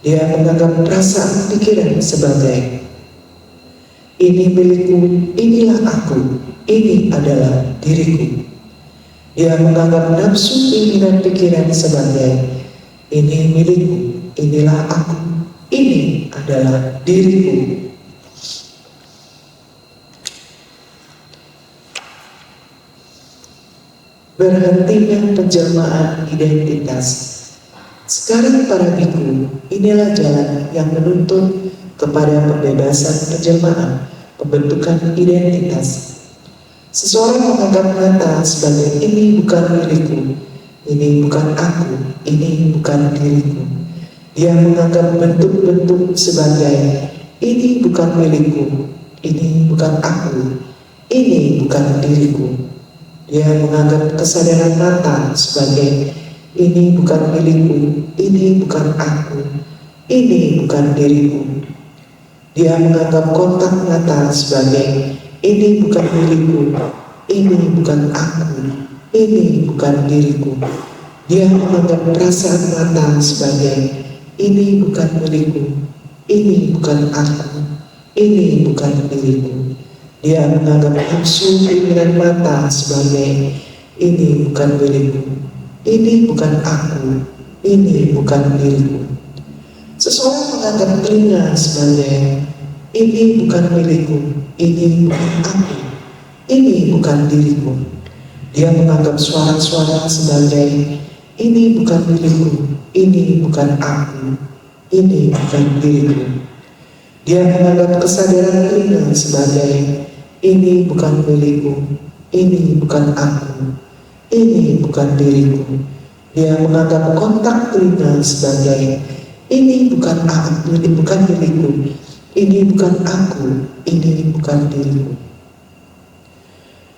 Dia menganggap perasaan pikiran sebagai ini milikku, inilah aku, ini adalah diriku. Dia menganggap nafsu keinginan pikiran sebagai ini milikku, inilah aku, ini adalah diriku. berhentinya penjelmaan identitas. Sekarang para biku, inilah jalan yang menuntun kepada pembebasan penjelmaan, pembentukan identitas. Seseorang menganggap mata sebagai ini bukan milikku, ini bukan aku, ini bukan diriku. Dia menganggap bentuk-bentuk sebagai ini bukan milikku, ini bukan aku, ini bukan diriku. Dia menganggap kesadaran mata sebagai ini bukan milikku, ini bukan aku, ini bukan diriku. Dia menganggap kontak mata sebagai ini bukan milikku, ini bukan aku, ini bukan diriku. Dia menganggap perasaan mata sebagai ini bukan milikku, ini bukan aku, ini bukan diriku. Dia menganggap nafsu keinginan mata sebagai ini bukan milikku, ini bukan aku, ini bukan diriku. Seseorang menganggap telinga sebagai ini bukan milikku, ini bukan aku, ini bukan diriku. Dia menganggap suara-suara sebagai ini bukan milikku, ini bukan aku, ini bukan diriku. Dia menganggap kesadaran telinga sebagai ini bukan milikku, ini bukan aku, ini bukan diriku. Dia menganggap kontak telinga sebagai ini bukan aku, ini bukan milikku, ini bukan aku, ini bukan diriku.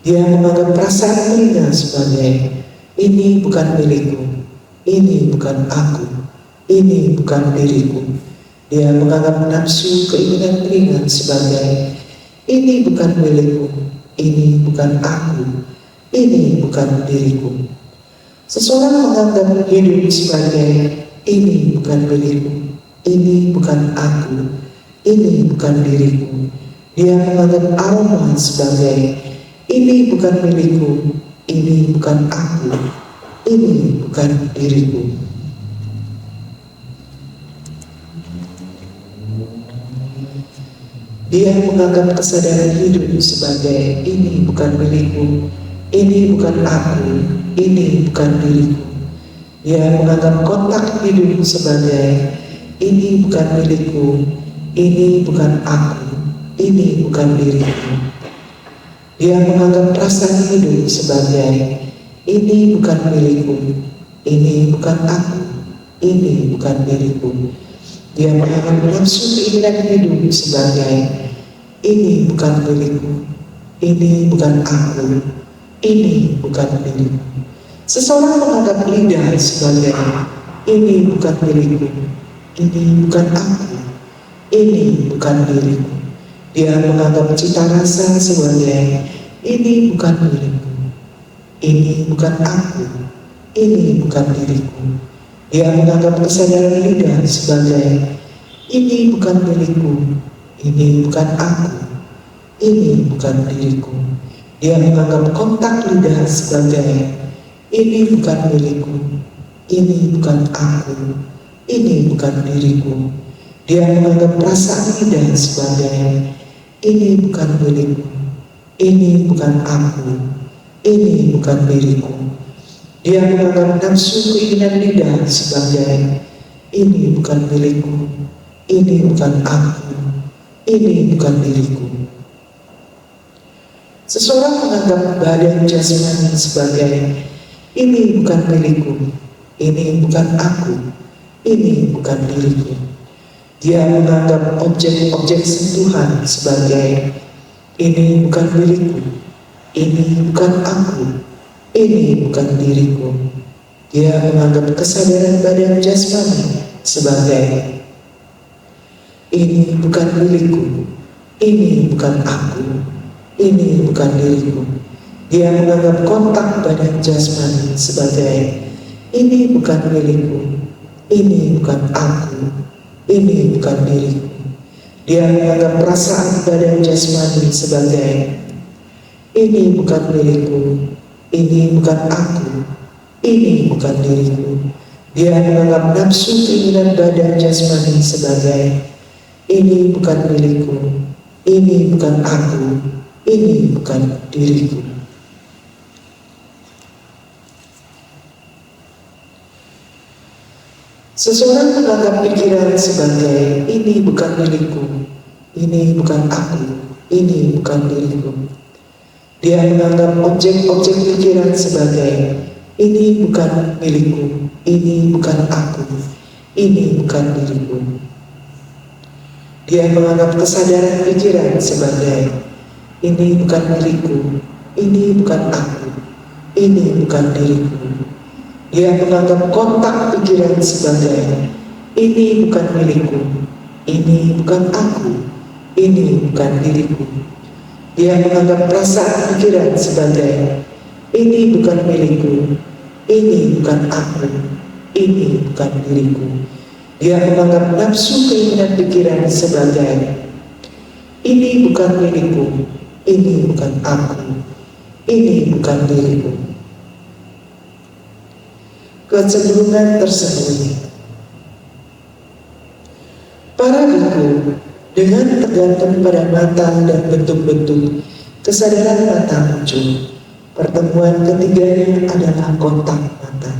Dia menganggap perasaan telinga sebagai ini bukan milikku, ini bukan aku, ini bukan diriku. Dia menganggap nafsu keinginan telinga sebagai ini bukan milikku, ini bukan aku, ini bukan diriku. Seseorang menganggap hidup sebagai ini bukan milikku, ini bukan aku, ini bukan diriku. Dia menganggap aroma sebagai ini bukan milikku, ini bukan aku, ini bukan diriku. Dia menganggap kesadaran hidup sebagai ini bukan milikku, ini bukan aku, ini bukan diriku. Dia menganggap kontak hidup sebagai ini bukan milikku, ini bukan aku, ini bukan diriku. Dia menganggap perasaan hidup sebagai ini bukan milikku, ini bukan aku, ini bukan diriku. Dia menganggap nafsu keinginan hidup sebagai ini bukan milikku, ini bukan aku, ini bukan diriku. Seseorang menganggap lidah sebagai ini bukan milikku, ini bukan aku, ini bukan diriku. Dia menganggap cita rasa sebagai ini bukan milikku, ini bukan aku, ini bukan diriku. Dia menganggap kesadaran lidah sebagai ini bukan milikku, ini bukan aku, ini bukan diriku. Dia menganggap kontak lidah sebagai ini bukan milikku, ini bukan aku, ini bukan diriku. Dia menganggap perasaan lidah sebagai ini bukan milikku, ini bukan aku, ini bukan diriku. Dia menganggap nafsu keinginan lidah sebagai ini bukan milikku, ini bukan aku, ini bukan diriku. Seseorang menganggap badan jasmani sebagai ini bukan milikku, ini bukan aku, ini bukan diriku. Dia menganggap objek-objek sentuhan sebagai ini bukan milikku, ini bukan aku, ini bukan diriku. Dia menganggap kesadaran badan jasmani sebagai ini bukan milikku, ini bukan aku, ini bukan diriku. Dia menganggap kontak badan jasmani sebagai ini bukan milikku, ini bukan aku, ini bukan diriku. Dia menganggap perasaan badan jasmani sebagai ini bukan milikku, ini bukan aku, ini bukan diriku. Dia menganggap nafsu keinginan badan jasmani sebagai ini bukan milikku, ini bukan aku, ini bukan diriku. Seseorang menganggap pikiran sebagai ini bukan milikku, ini bukan aku, ini bukan diriku. Dia menganggap objek-objek pikiran sebagai ini bukan milikku, ini bukan aku, ini bukan diriku. Dia menganggap kesadaran pikiran sebagai ini bukan milikku, ini bukan aku, ini bukan diriku. Dia menganggap kontak pikiran sebagai ini bukan milikku, ini bukan aku, ini bukan diriku. Dia menganggap perasaan pikiran sebagai ini bukan milikku, ini bukan aku, ini bukan diriku. Dia menganggap nafsu keinginan pikiran sebagai ini bukan milikku, ini bukan aku, ini bukan diriku. Kecenderungan tersembunyi. Para biku dengan tergantung pada mata dan bentuk-bentuk kesadaran mata muncul. Pertemuan ketiganya adalah kontak mata.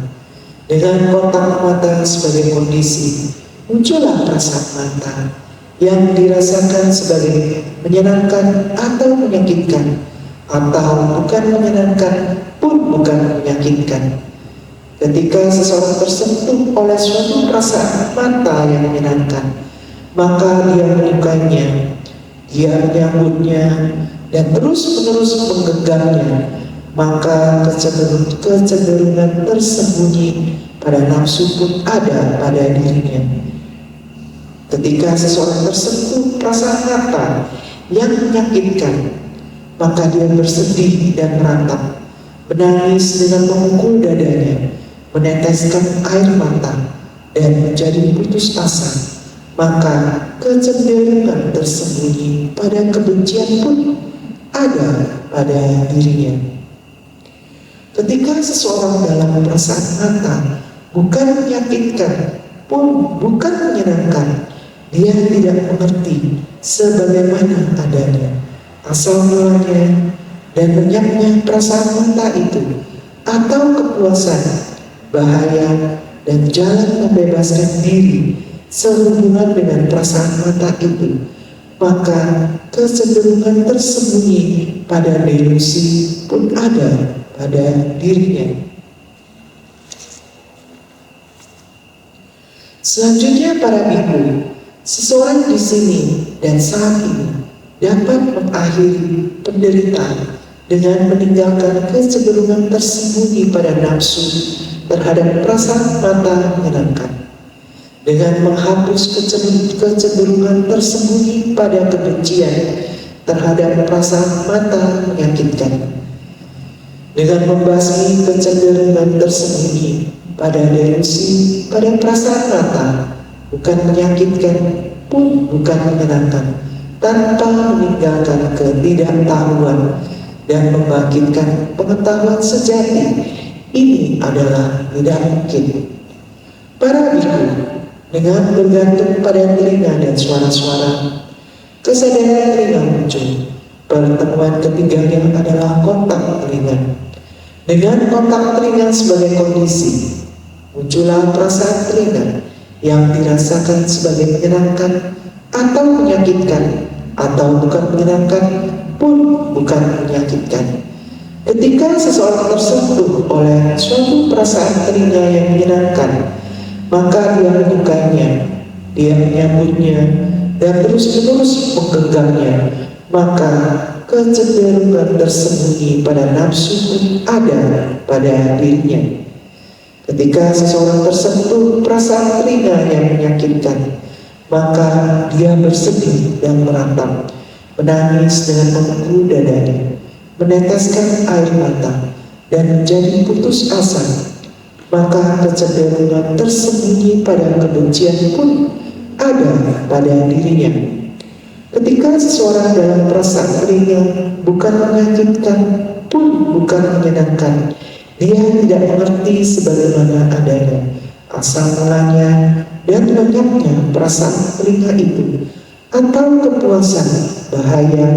Dengan kontak mata sebagai kondisi, muncullah perasaan mata yang dirasakan sebagai menyenangkan atau menyakitkan, atau bukan menyenangkan pun bukan menyakitkan. Ketika seseorang tersentuh oleh suatu perasaan mata yang menyenangkan, maka dia menyukainya, dia menyambutnya, dan terus-menerus menggenggamnya. Maka kecenderungan tersembunyi pada nafsu pun ada pada dirinya. Ketika seseorang tersentuh perasaan mata yang menyakitkan, maka dia bersedih dan meratap, menangis dengan memukul dadanya, meneteskan air mata, dan menjadi putus asa. Maka kecenderungan tersembunyi pada kebencian pun ada pada dirinya. Ketika seseorang dalam perasaan mata bukan menyakitkan pun bukan menyenangkan, dia tidak mengerti sebagaimana adanya, asal mulanya dan lenyapnya perasaan mata itu, atau kepuasan, bahaya, dan jalan membebaskan diri sehubungan dengan perasaan mata itu, maka kecenderungan tersembunyi pada delusi pun ada pada dirinya. Selanjutnya para biku, seseorang di sini dan saat ini dapat mengakhiri penderitaan dengan meninggalkan kecenderungan tersembunyi pada nafsu terhadap perasaan mata menyenangkan, dengan menghapus kecenderungan tersembunyi pada kebencian terhadap perasaan mata menyakitkan, dengan membasmi kecenderungan tersembunyi pada delusi pada perasaan mata bukan menyakitkan pun bukan menyenangkan, tanpa meninggalkan ketidaktahuan dan membangkitkan pengetahuan sejati. Ini adalah tidak mungkin. Para biku dengan bergantung pada telinga dan suara-suara, kesadaran telinga muncul. Pertemuan ketiganya adalah kontak telinga. Dengan kontak telinga sebagai kondisi, muncullah perasaan telinga yang dirasakan sebagai menyenangkan atau menyakitkan, atau bukan menyenangkan pun bukan menyakitkan. Ketika seseorang tersentuh oleh suatu perasaan telinga yang menyenangkan, maka dia menyukainya, dia menyambutnya, dan terus-menerus menggenggamnya. Maka kecenderungan tersembunyi pada nafsu pun ada pada dirinya. Ketika seseorang tersentuh perasaan telinga yang menyakitkan, maka dia bersedih dan meratap, menangis dengan memukul dadanya, meneteskan air mata, dan menjadi putus asa. Maka kecenderungan tersembunyi pada kebencian pun ada pada dirinya. Ketika seseorang dalam perasaan telinga bukan menyakitkan pun bukan menyenangkan, dia tidak mengerti sebagaimana adanya, asal mulanya dan lenyapnya perasaan telinga itu, atau kepuasan, bahaya,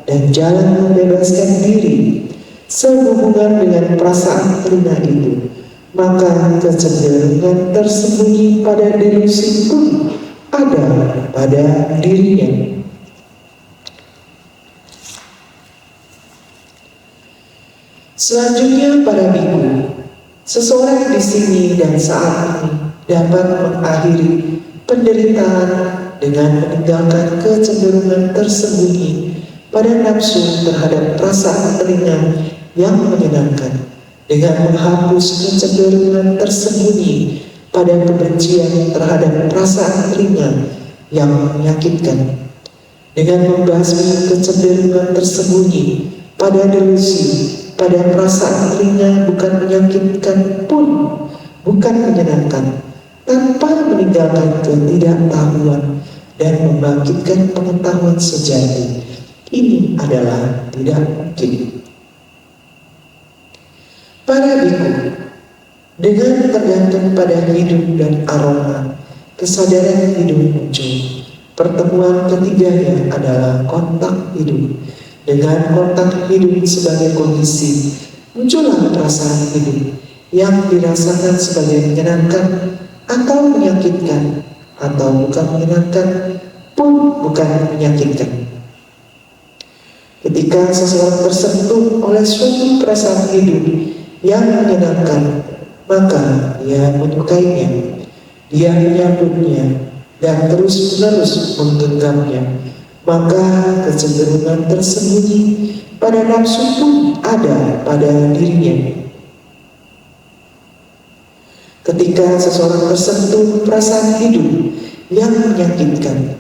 dan jalan membebaskan diri sehubungan dengan perasaan telinga itu, maka kecenderungan tersembunyi pada delusi pun ada pada dirinya. Selanjutnya para biku, seseorang di sini dan saat ini dapat mengakhiri penderitaan dengan meninggalkan kecenderungan tersembunyi pada nafsu terhadap perasaan ringan yang menyenangkan, dengan menghapus kecenderungan tersembunyi pada kebencian terhadap perasaan ringan yang menyakitkan, dengan membasmi kecenderungan tersembunyi pada delusi pada perasaan ringan bukan menyakitkan pun bukan menyenangkan, tanpa meninggalkan ketidaktahuan dan membangkitkan pengetahuan sejati. Ini adalah tidak mungkin. Para biku, dengan tergantung pada hidup dan aroma, kesadaran hidup muncul. Pertemuan ketiganya adalah kontak hidup. Dengan kontak hidup sebagai kondisi, muncullah perasaan hidup yang dirasakan sebagai menyenangkan atau menyakitkan, atau bukan menyenangkan pun bukan menyakitkan. Ketika seseorang tersentuh oleh suatu perasaan hidup yang menyenangkan, maka dia menyukainya, dia menyambutnya, dan terus-menerus menggenggamnya. Maka kecenderungan tersembunyi pada nafsu pun ada pada dirinya. Ketika seseorang tersentuh perasaan hidup yang menyakitkan,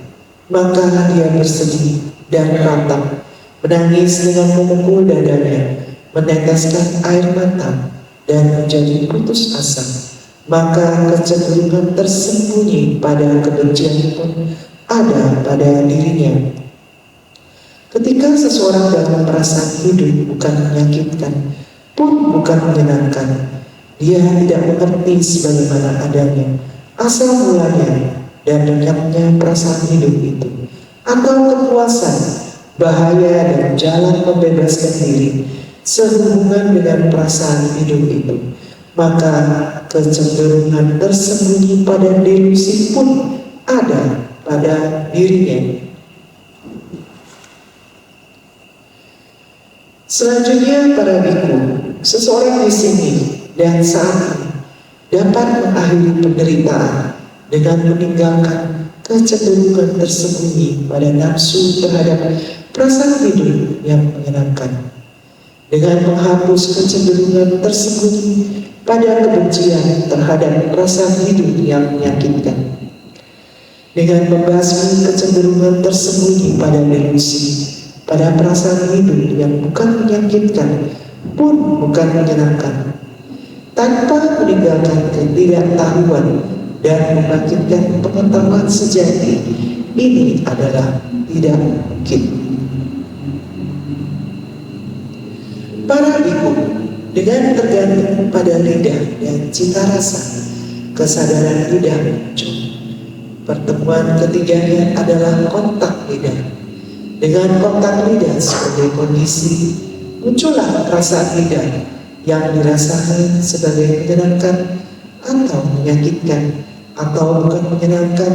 maka dia bersedih dan ratap, menangis dengan memukul dadanya, meneteskan air mata, dan menjadi putus asa. Maka kecenderungan tersembunyi pada kebencian pun ada pada dirinya. Ketika seseorang dalam perasaan hidup bukan menyakitkan pun bukan menyenangkan, dia tidak mengerti sebagaimana adanya asal mulanya dan lenyapnya perasaan hidup itu, atau kepuasan, bahaya dan jalan membebaskan diri sehubungan dengan perasaan hidup itu, maka kecenderungan tersembunyi pada delusi pun ada pada dirinya. Selanjutnya para biku, seseorang di sini dan saat ini dapat mengakhiri penderitaan dengan meninggalkan kecenderungan tersembunyi pada nafsu terhadap perasaan hidup yang menyenangkan, dengan menghapus kecenderungan tersembunyi pada kebencian terhadap perasaan hidup yang menyakitkan, dengan membasmi kecenderungan tersembunyi pada delusi pada perasaan hidup yang bukan menyakitkan pun bukan menyenangkan, tanpa meninggalkan ketidaktahuan dan membangkitkan pengetahuan sejati. Ini adalah tidak mungkin. Para biku, dengan tergantung pada lidah dan cita rasa, kesadaran lidah muncul. Pertemuan ketiganya adalah kontak lidah. Dengan kontak lidah sebagai kondisi, muncullah perasaan lidah yang dirasakan sebagai menyenangkan atau menyakitkan, atau bukan menyenangkan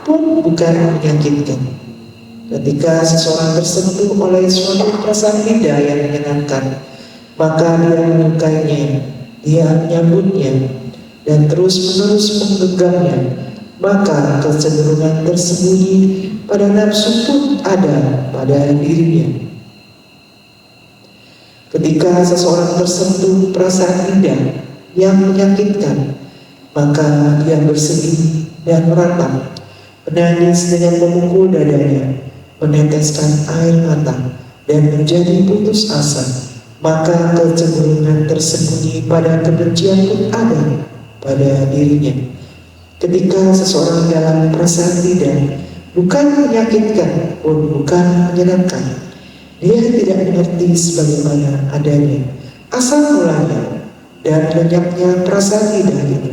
pun bukan menyakitkan. Ketika seseorang tersentuh oleh suatu perasaan lidah yang menyenangkan, maka dia menyukainya, dia menyambutnya, dan terus-menerus menggenggamnya. Maka kecenderungan tersembunyi pada nafsu pun ada pada dirinya. Ketika seseorang tersentuh perasaan indah yang menyakitkan, maka dia bersedih dan meratap, menangis dengan memukul dadanya, meneteskan air mata, dan menjadi putus asa. Maka kecenderungan tersembunyi pada kebencian pun ada pada dirinya. Ketika seseorang dalam perasaan lidah bukan menyakitkan pun bukan menyenangkan, dia tidak mengerti sebagaimana adanya asal mulanya dan lenyapnya perasaan lidah itu,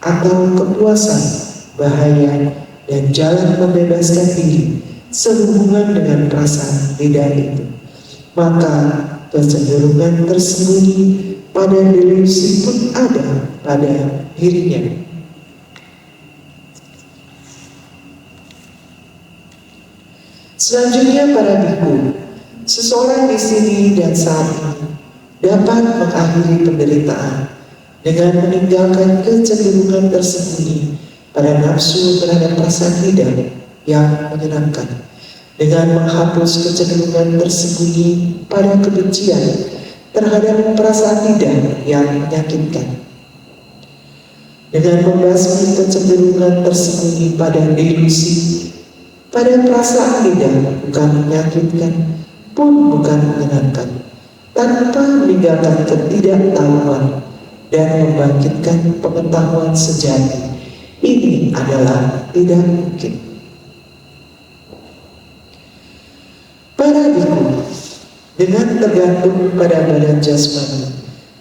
atau kepuasan, bahaya, dan jalan membebaskan diri sehubungan dengan perasaan lidah itu, maka kecenderungan tersembunyi pada delusi pun ada pada dirinya. Selanjutnya para biku, seseorang di sini dan saat ini dapat mengakhiri penderitaan dengan meninggalkan kecenderungan tersembunyi pada nafsu terhadap perasaan hidup yang menyenangkan, dengan menghapus kecenderungan tersembunyi pada kebencian terhadap perasaan hidup yang menyakitkan, dengan membasmi kecenderungan tersembunyi pada delusi pada perasaan hidup bukan menyakitkan pun bukan menyenangkan, tanpa meninggalkan ketidaktahuan dan membangkitkan pengetahuan sejati. Ini adalah tidak mungkin. Para biku, dengan tergantung pada badan jasmani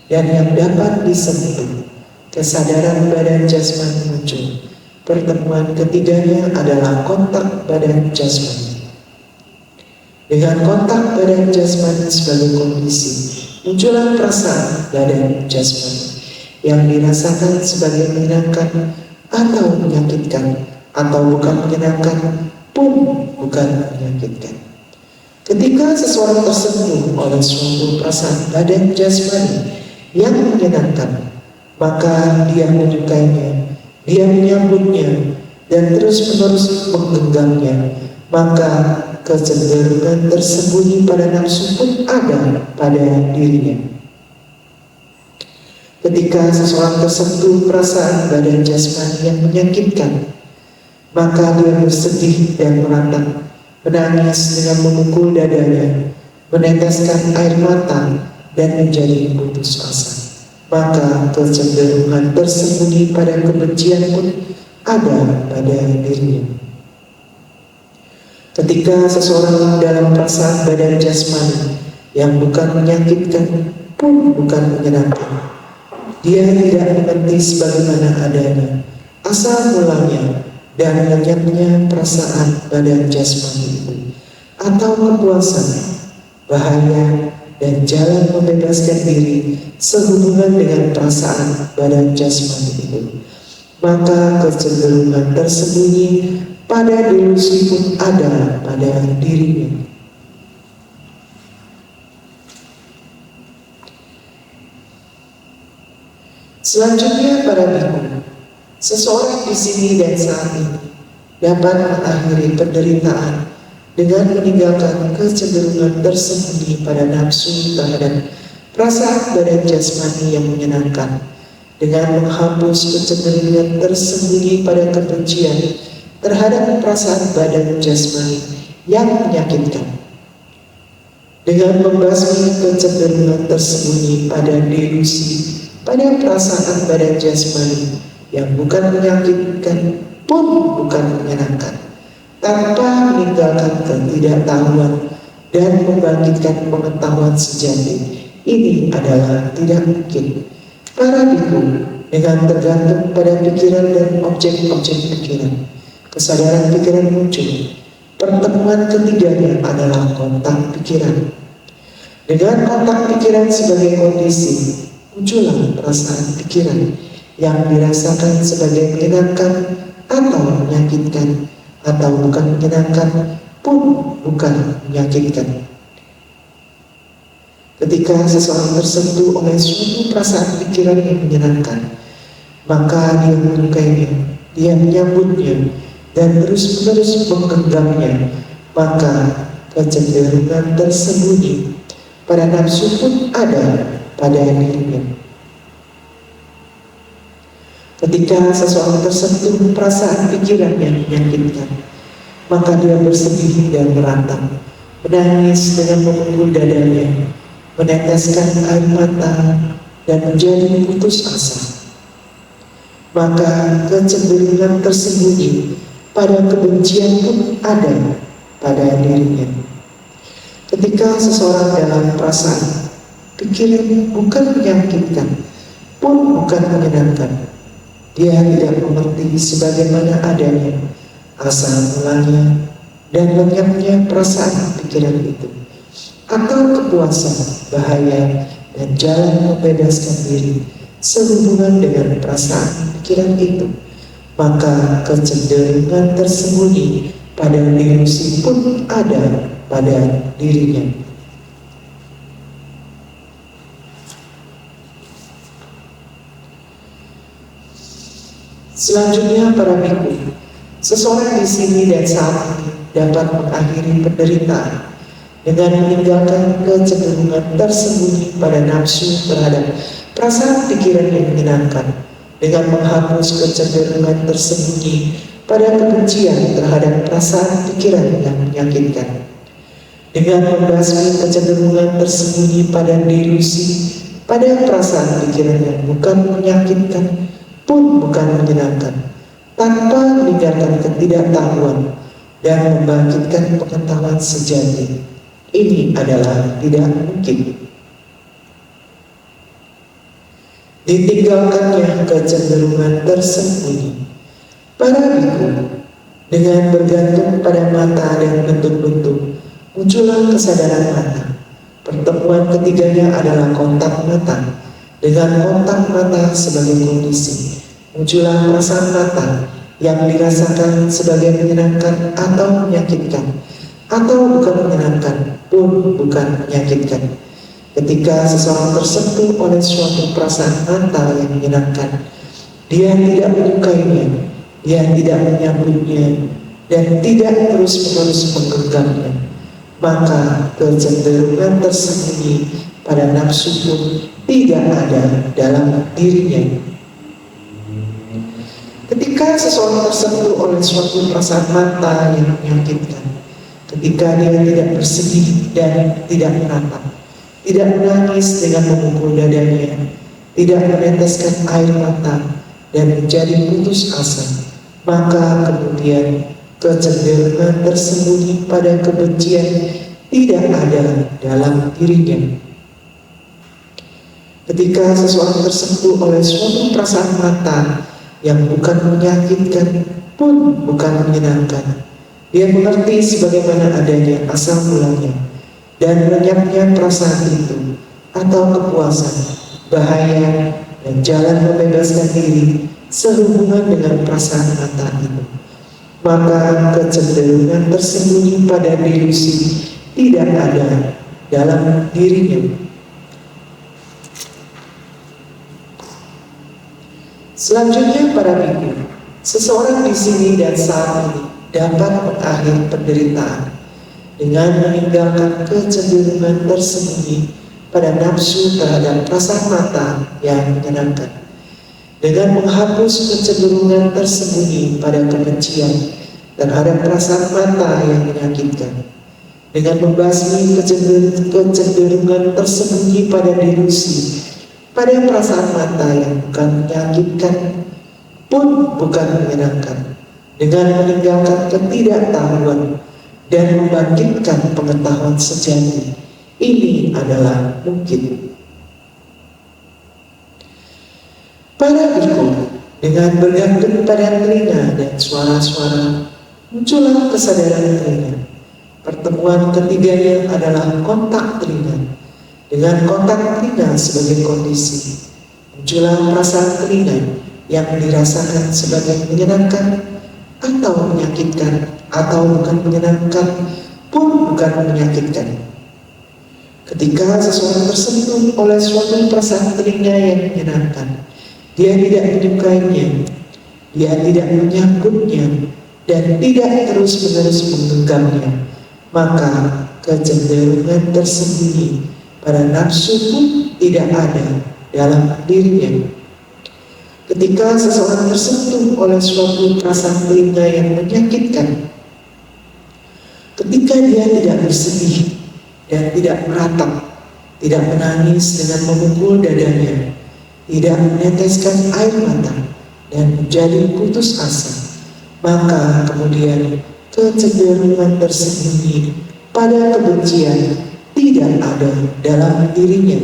dan yang dapat disentuh, kesadaran badan jasmani muncul. Pertemuan ketiganya adalah kontak badan jasmani. Dengan kontak badan jasmani sebagai kondisi, muncullah perasaan badan jasmani yang dirasakan sebagai menyenangkan atau menyakitkan, atau bukan menyenangkan pun bukan menyakitkan. Ketika seseorang tersentuh oleh suatu perasaan badan jasmani yang menyenangkan, maka dia menyukainya, dia menyambutnya, dan terus-menerus menggenggamnya, maka kecenderungan tersembunyi pada nafsu pun ada pada dirinya. Ketika seseorang tersentuh perasaan badan jasmani yang menyakitkan, maka dia bersedih dan merantau, menangis dengan memukul dadanya, meneteskan air mata, dan menjadi putus asa. Maka kecenderungan tersembunyi pada kebencian pun ada pada dirinya. Ketika seseorang dalam perasaan badan jasmani yang bukan menyakitkan pun bukan menyenangkan, dia tidak mengerti sebagaimana adanya asal mulanya dan lenyapnya perasaan badan jasmani itu, atau kepuasan, bahaya, dan jalan membebaskan diri sehubungan dengan perasaan badan jasmani itu, maka kecenderungan tersembunyi pada delusi pun ada pada dirinya. Selanjutnya para biku, seseorang di sini dan saat ini dapat mengakhiri penderitaan dengan meninggalkan kecenderungan tersembunyi pada nafsu terhadap perasaan badan jasmani yang menyenangkan, dengan menghapus kecenderungan tersembunyi pada kebencian terhadap perasaan badan jasmani yang menyakitkan, dengan membasmi kecenderungan tersembunyi pada delusi pada perasaan badan jasmani yang bukan menyakitkan pun bukan menyenangkan, tanpa meninggalkan ketidaktahuan dan membangkitkan pengetahuan sejati. Ini adalah tidak mungkin. Para biku, dengan tergantung pada pikiran dan objek-objek pikiran, kesadaran pikiran muncul. Pertemuan ketiganya adalah kontak pikiran. Dengan kontak pikiran sebagai kondisi, muncullah perasaan pikiran yang dirasakan sebagai menyenangkan atau menyakitkan, atau bukan menyenangkan pun bukan menyakitkan. Ketika seseorang tersentuh oleh suatu perasaan pikiran yang menyenangkan, maka dia menyukainya, dia menyambutnya, dan terus-menerus menggenggamnya, maka kecenderungan tersembunyi pada nafsu pun ada pada dirinya. Ketika seseorang tersentuh perasaan pikiran yang menyakitkan, maka dia bersedih dan merantau, menangis dengan memukul dadanya, meneteskan air mata, dan menjadi putus asa. Maka kecenderungan tersembunyi pada kebencian pun ada pada dirinya. Ketika seseorang dalam perasaan pikiran bukan menyakitkan pun bukan menyenangkan, dia tidak mengerti sebagaimana adanya asal mulanya dan lenyapnya perasaan pikiran itu, atau kepuasan, bahaya, dan jalan membebaskan diri sehubungan dengan perasaan pikiran itu, maka kecenderungan tersembunyi pada delusi pun ada pada dirinya. Selanjutnya, para biku, seseorang di sini dan saat ini dapat mengakhiri penderitaan dengan meninggalkan kecenderungan tersembunyi pada nafsu terhadap perasaan pikiran yang menyenangkan, dengan menghapus kecenderungan tersembunyi pada kebencian terhadap perasaan pikiran yang menyakitkan, dengan membasmi kecenderungan tersembunyi pada delusi pada perasaan pikiran yang bukan menyakitkan pun bukan menyenangkan, tanpa meninggalkan ketidaktahuan dan membangkitkan pengetahuan sejati. Ini adalah tidak mungkin. Ditinggalkannya kecenderungan tersembunyi. Para biku, dengan bergantung pada mata dan bentuk-bentuk, muncullah kesadaran mata. Pertemuan ketiganya adalah kontak mata. Dengan kontak mata sebagai kondisi, muncullah perasaan mata yang dirasakan sebagai menyenangkan atau menyakitkan, atau bukan menyenangkan pun bukan menyakitkan. Ketika seseorang tersentuh oleh suatu perasaan mata yang menyenangkan, dia tidak menyukainya, dia tidak menyambutnya, dan tidak terus-menerus menggenggamnya, maka kecenderungan tersembunyi pada nafsu pun tidak ada dalam dirinya. Ketika seseorang tersentuh oleh suatu perasaan mata yang menyakitkan, ketika dia tidak bersedih dan tidak meratap, tidak menangis dengan memukul dadanya, tidak meneteskan air mata dan menjadi putus asa, maka kemudian kecenderungan tersembunyi pada kebencian tidak ada dalam dirinya. Ketika seseorang tersentuh oleh suatu perasaan mata yang bukan menyakitkan pun bukan menyenangkan, dia mengerti sebagaimana adanya asal mulanya dan lenyapnya perasaan itu atau kepuasan, bahaya, dan jalan membebaskan diri sehubungan dengan perasaan mata itu, maka kecenderungan tersembunyi pada delusi tidak ada dalam dirinya. Selanjutnya, para biku, seseorang di sini dan saat ini dapat mengakhiri penderitaan dengan meninggalkan kecenderungan tersembunyi pada nafsu terhadap perasaan mata yang menyenangkan, dengan menghapus kecenderungan tersembunyi pada kebencian terhadap perasaan mata yang menyakitkan, dengan membasmi kecenderungan tersembunyi pada delusi pada perasaan mata yang bukan menyakitkan pun bukan menyenangkan, dengan meninggalkan ketidaktahuan dan membangkitkan pengetahuan sejati. Ini adalah mungkin. Para biku, dengan bergantung pada telinga dan suara-suara, muncullah kesadaran telinga. Pertemuan ketiganya adalah kontak telinga. Dengan kontak telinga sebagai kondisi, muncullah perasaan telinga yang dirasakan sebagai menyenangkan atau menyakitkan, atau bukan menyenangkan pun bukan menyakitkan. Ketika seseorang tersentuh oleh suatu perasaan telinga yang menyenangkan, dia tidak menyukainya, dia tidak menyambutnya, dan tidak terus-menerus menggenggamnya, maka kecenderungan tersembunyi pada nafsu pun tidak ada dalam dirinya. Ketika seseorang tersentuh oleh suatu perasaan telinga yang menyakitkan, ketika dia tidak bersedih dan tidak meratap, tidak menangis dengan memukul dadanya, tidak meneteskan air mata dan menjadi putus asa, maka kemudian kecenderungan tersembunyi pada kebencian tidak ada dalam dirinya.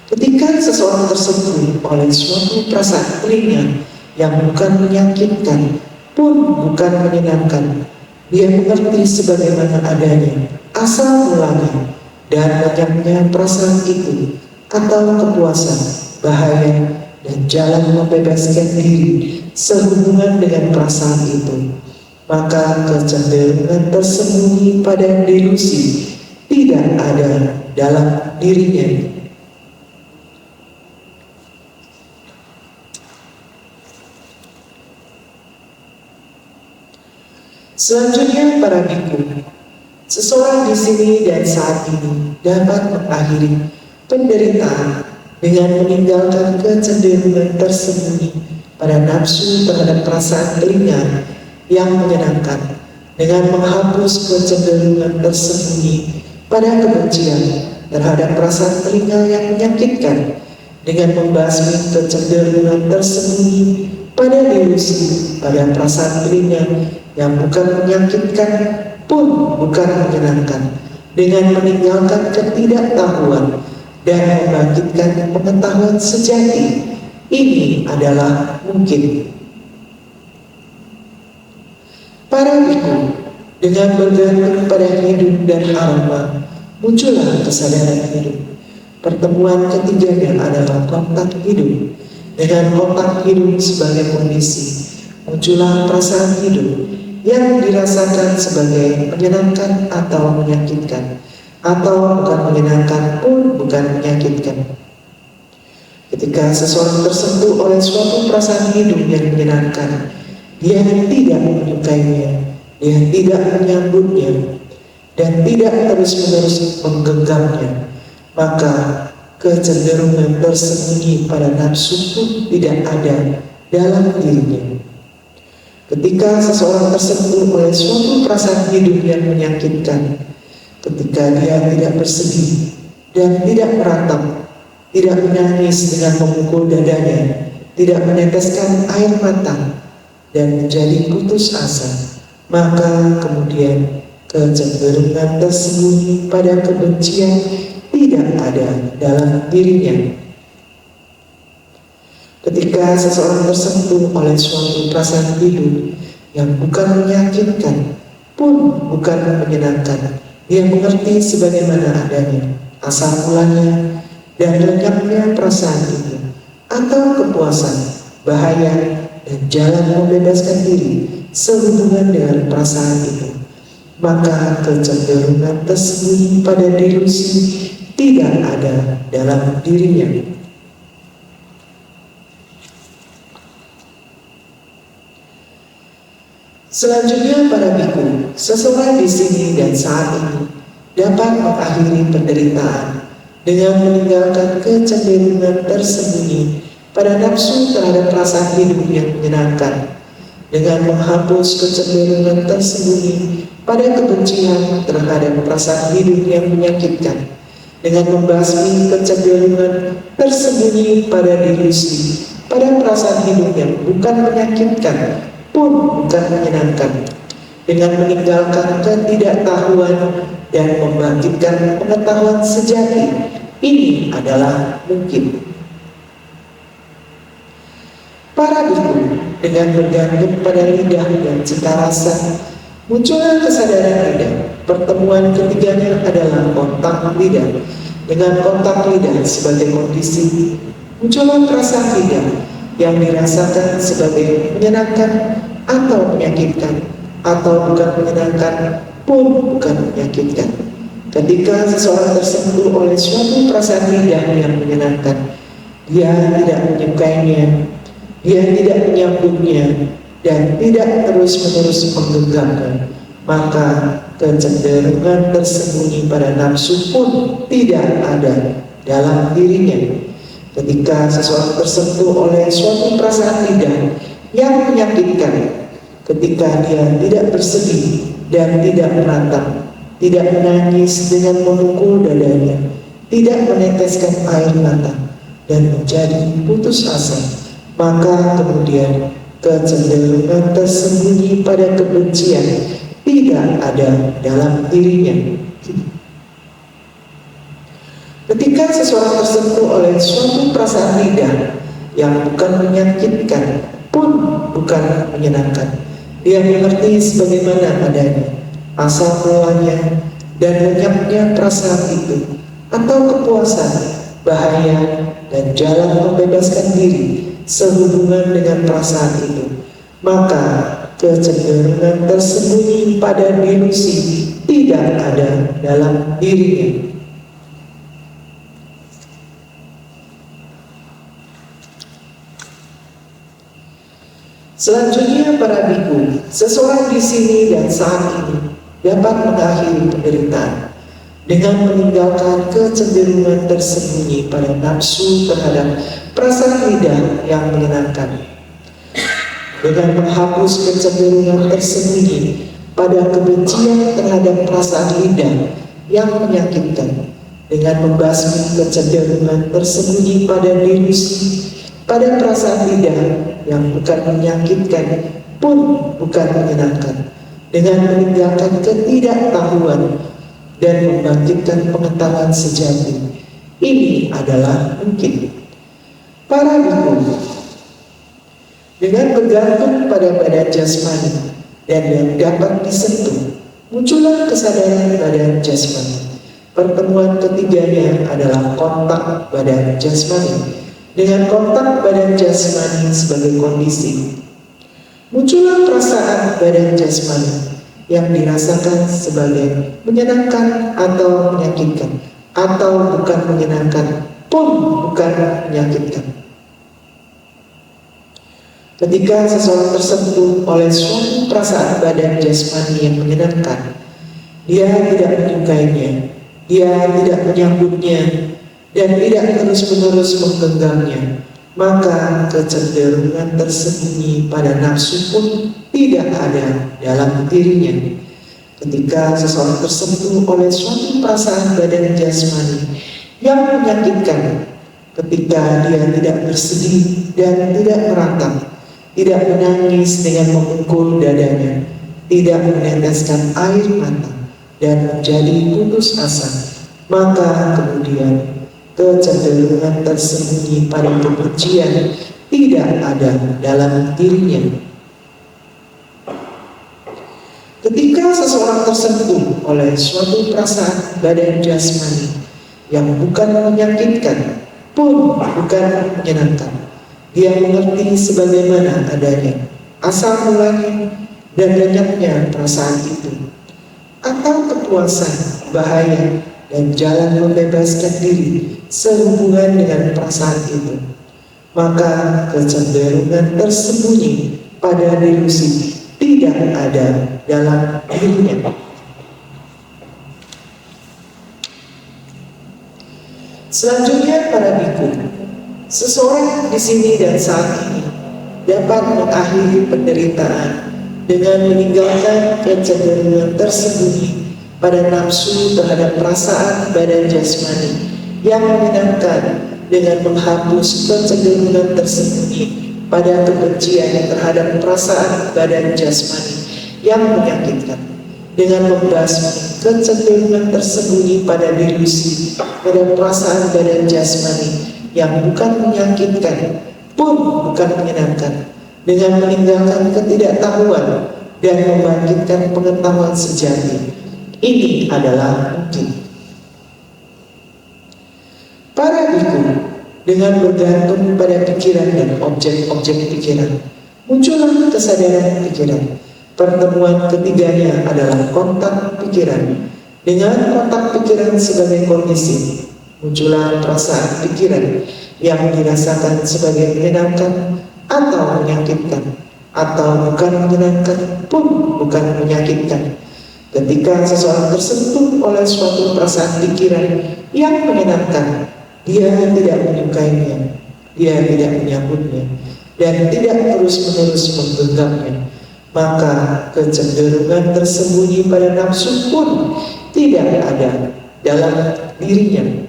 Ketika seseorang tersentuh oleh suatu perasaan telinga yang bukan menyakitkan pun bukan menyenangkan, Dia mengerti sebagaimana adanya asal mulanya dan lenyapnya perasaan itu atau kepuasan, bahaya, dan jalan membebaskan diri sehubungan dengan perasaan itu, maka kecenderungan tersembunyi pada delusi tidak ada dalam dirinya. Selanjutnya, para biku, seseorang di sini dan saat ini dapat mengakhiri penderitaan dengan meninggalkan kecenderungan tersembunyi pada nafsu terhadap perasaan telinga yang menyenangkan, dengan menghapus kecenderungan tersembunyi pada kebencian terhadap perasaan telinga yang menyakitkan, dengan membasmi kecenderungan tersembunyi pada delusi pada perasaan telinga yang bukan menyakitkan pun bukan menyenangkan, dengan meninggalkan ketidaktahuan dan membangkitkan pengetahuan sejati. Ini adalah mungkin. Para biku, dengan bergantung pada hidup dan aroma, muncullah kesadaran hidup. Pertemuan ketiganya adalah kontak hidup. Dengan kontak hidup sebagai kondisi, muncullah perasaan hidup yang dirasakan sebagai menyenangkan atau menyakitkan, atau bukan menyenangkan pun bukan menyakitkan. Ketika seseorang tersentuh oleh suatu perasaan hidup yang menyenangkan, dia tidak menyukainya, dia tidak menyambutnya, dan tidak terus-menerus menggenggamnya, maka kecenderungan tersembunyi pada nafsu pun tidak ada dalam dirinya. Ketika seseorang tersentuh oleh suatu perasaan hidup yang menyakitkan, ketika dia tidak bersedih dan tidak meratap, tidak menangis dengan memukul dadanya, tidak meneteskan air mata, dan menjadi putus asa, maka kemudian kecenderungan tersembunyi pada kebencian tidak ada dalam dirinya. Ketika seseorang tersentuh oleh suatu perasaan hidup yang bukan menyakitkan pun bukan menyenangkan, dia mengerti sebagaimana adanya asal mulanya dan lenyapnya perasaan itu atau kepuasan, bahaya, dan jalan membebaskan diri sehubungan dengan perasaan itu, maka kecenderungan tersembunyi pada delusi tidak ada dalam dirinya. Selanjutnya, para biku, seseorang di sini dan saat ini dapat mengakhiri penderitaan dengan meninggalkan kecenderungan tersembunyi pada nafsu terhadap perasaan hidup yang menyenangkan, dengan menghapus kecenderungan tersembunyi pada kebencian terhadap perasaan hidup yang menyakitkan, dengan membasmi kecenderungan tersembunyi pada delusi pada perasaan hidup yang bukan menyakitkan pun bukan menyenangkan, dengan meninggalkan ketidaktahuan dan membangkitkan pengetahuan sejati. Ini adalah mungkin. Para biku, dengan bergantung pada lidah dan cita rasa, muncullah kesadaran lidah. Pertemuan ketiganya adalah kontak lidah. Dengan kontak lidah sebagai kondisi, muncullah perasaan lidah yang dirasakan sebagai menyenangkan atau menyakitkan, atau bukan menyenangkan pun bukan menyakitkan. Ketika seseorang tersentuh oleh suatu perasaan lidah yang menyenangkan, dia tidak menyukainya, dia tidak menyambutnya, dan tidak terus-menerus menggenggamnya, maka kecenderungan tersembunyi pada nafsu pun tidak ada dalam dirinya. Ketika seseorang tersentuh oleh suatu perasaan lidah yang menyakitkan, ketika dia tidak bersedih dan tidak meratap, tidak menangis dengan memukul dadanya, tidak meneteskan air mata, dan menjadi putus asa, maka kemudian kecenderungan tersembunyi pada kebencian tidak ada dalam dirinya. Ketika seseorang tersentuh oleh suatu perasaan lidah yang bukan menyakitkan pun bukan menyenangkan, Dia mengerti sebagaimana adanya, asal mulanya dan lenyapnya perasaan itu, atau kepuasan, bahaya, dan jalan membebaskan diri sehubungan dengan perasaan itu. Maka kecenderungan tersembunyi pada delusi tidak ada dalam dirinya. Selanjutnya para biku, seseorang di sini dan saat ini dapat mengakhiri penderitaan dengan meninggalkan kecenderungan tersembunyi pada nafsu terhadap perasaan lidah yang menyenangkan, dengan menghapus kecenderungan tersembunyi pada kebencian terhadap perasaan lidah yang menyakitkan, dengan membasmi kecenderungan tersembunyi pada delusi pada perasaan lidah yang bukan menyakitkan pun bukan menyenangkan, dengan meninggalkan ketidaktahuan dan membangkitkan pengetahuan sejati. Ini adalah mungkin. Para biku, dengan bergantung pada badan jasmani dan yang dapat disentuh, muncullah kesadaran badan jasmani. Pertemuan ketiganya adalah kontak badan jasmani dengan kontak badan jasmani sebagai kondisi. Muncullah perasaan badan jasmani yang dirasakan sebagai menyenangkan atau menyakitkan, atau bukan menyenangkan pun bukan menyakitkan. Ketika seseorang tersentuh oleh suatu perasaan badan jasmani yang menyenangkan, dia tidak menyukainya, dia tidak menyambutnya, dan tidak terus-menerus menggenggamnya, maka kecenderungan tersembunyi pada nafsu pun tidak ada dalam dirinya. Ketika seseorang tersentuh oleh suatu perasaan badan jasmani yang menyakitkan, ketika dia tidak bersedih dan tidak meratap, tidak menangis dengan memukul dadanya, tidak meneteskan air mata dan menjadi putus asa, maka kemudian kecenderungan tersembunyi pada kebencian tidak ada dalam dirinya. Ketika seseorang tersentuh oleh suatu perasaan badan jasmani yang bukan menyakitkan pun bukan menyenangkan, dia mengerti sebagaimana adanya, asal mulanya dan lenyapnya perasaan itu, atau kepuasan, bahaya, dan jalan membebaskan diri sehubungan dengan perasaan itu, maka kecenderungan tersembunyi pada delusi tidak ada dalam dirinya. Selanjutnya para biku, seseorang di sini dan saat ini dapat mengakhiri penderitaan dengan meninggalkan kecenderungan tersembunyi pada nafsu terhadap perasaan badan jasmani yang menyenangkan, dengan menghapus kecenderungan tersembunyi pada kebencian terhadap perasaan badan jasmani yang menyakitkan, dengan membasmi kecenderungan tersembunyi pada delusi pada perasaan badan jasmani yang bukan menyakitkan pun bukan menyenangkan, dengan meninggalkan ketidaktahuan dan membangkitkan pengetahuan sejati. Ini adalah mungkin. Para biku, dengan bergantung pada pikiran dan objek-objek pikiran, muncullah kesadaran pikiran. Pertemuan ketiganya adalah kontak pikiran. Dengan kontak pikiran sebagai kondisi, muncullah perasaan pikiran yang dirasakan sebagai menyenangkan atau menyakitkan, atau bukan menyenangkan pun bukan menyakitkan. Ketika seseorang tersentuh oleh suatu perasaan pikiran yang menyenangkan, dia tidak menyukainya, dia tidak menyambutnya, dan tidak terus-menerus menggenggamnya, maka kecenderungan tersembunyi pada nafsu pun tidak ada dalam dirinya.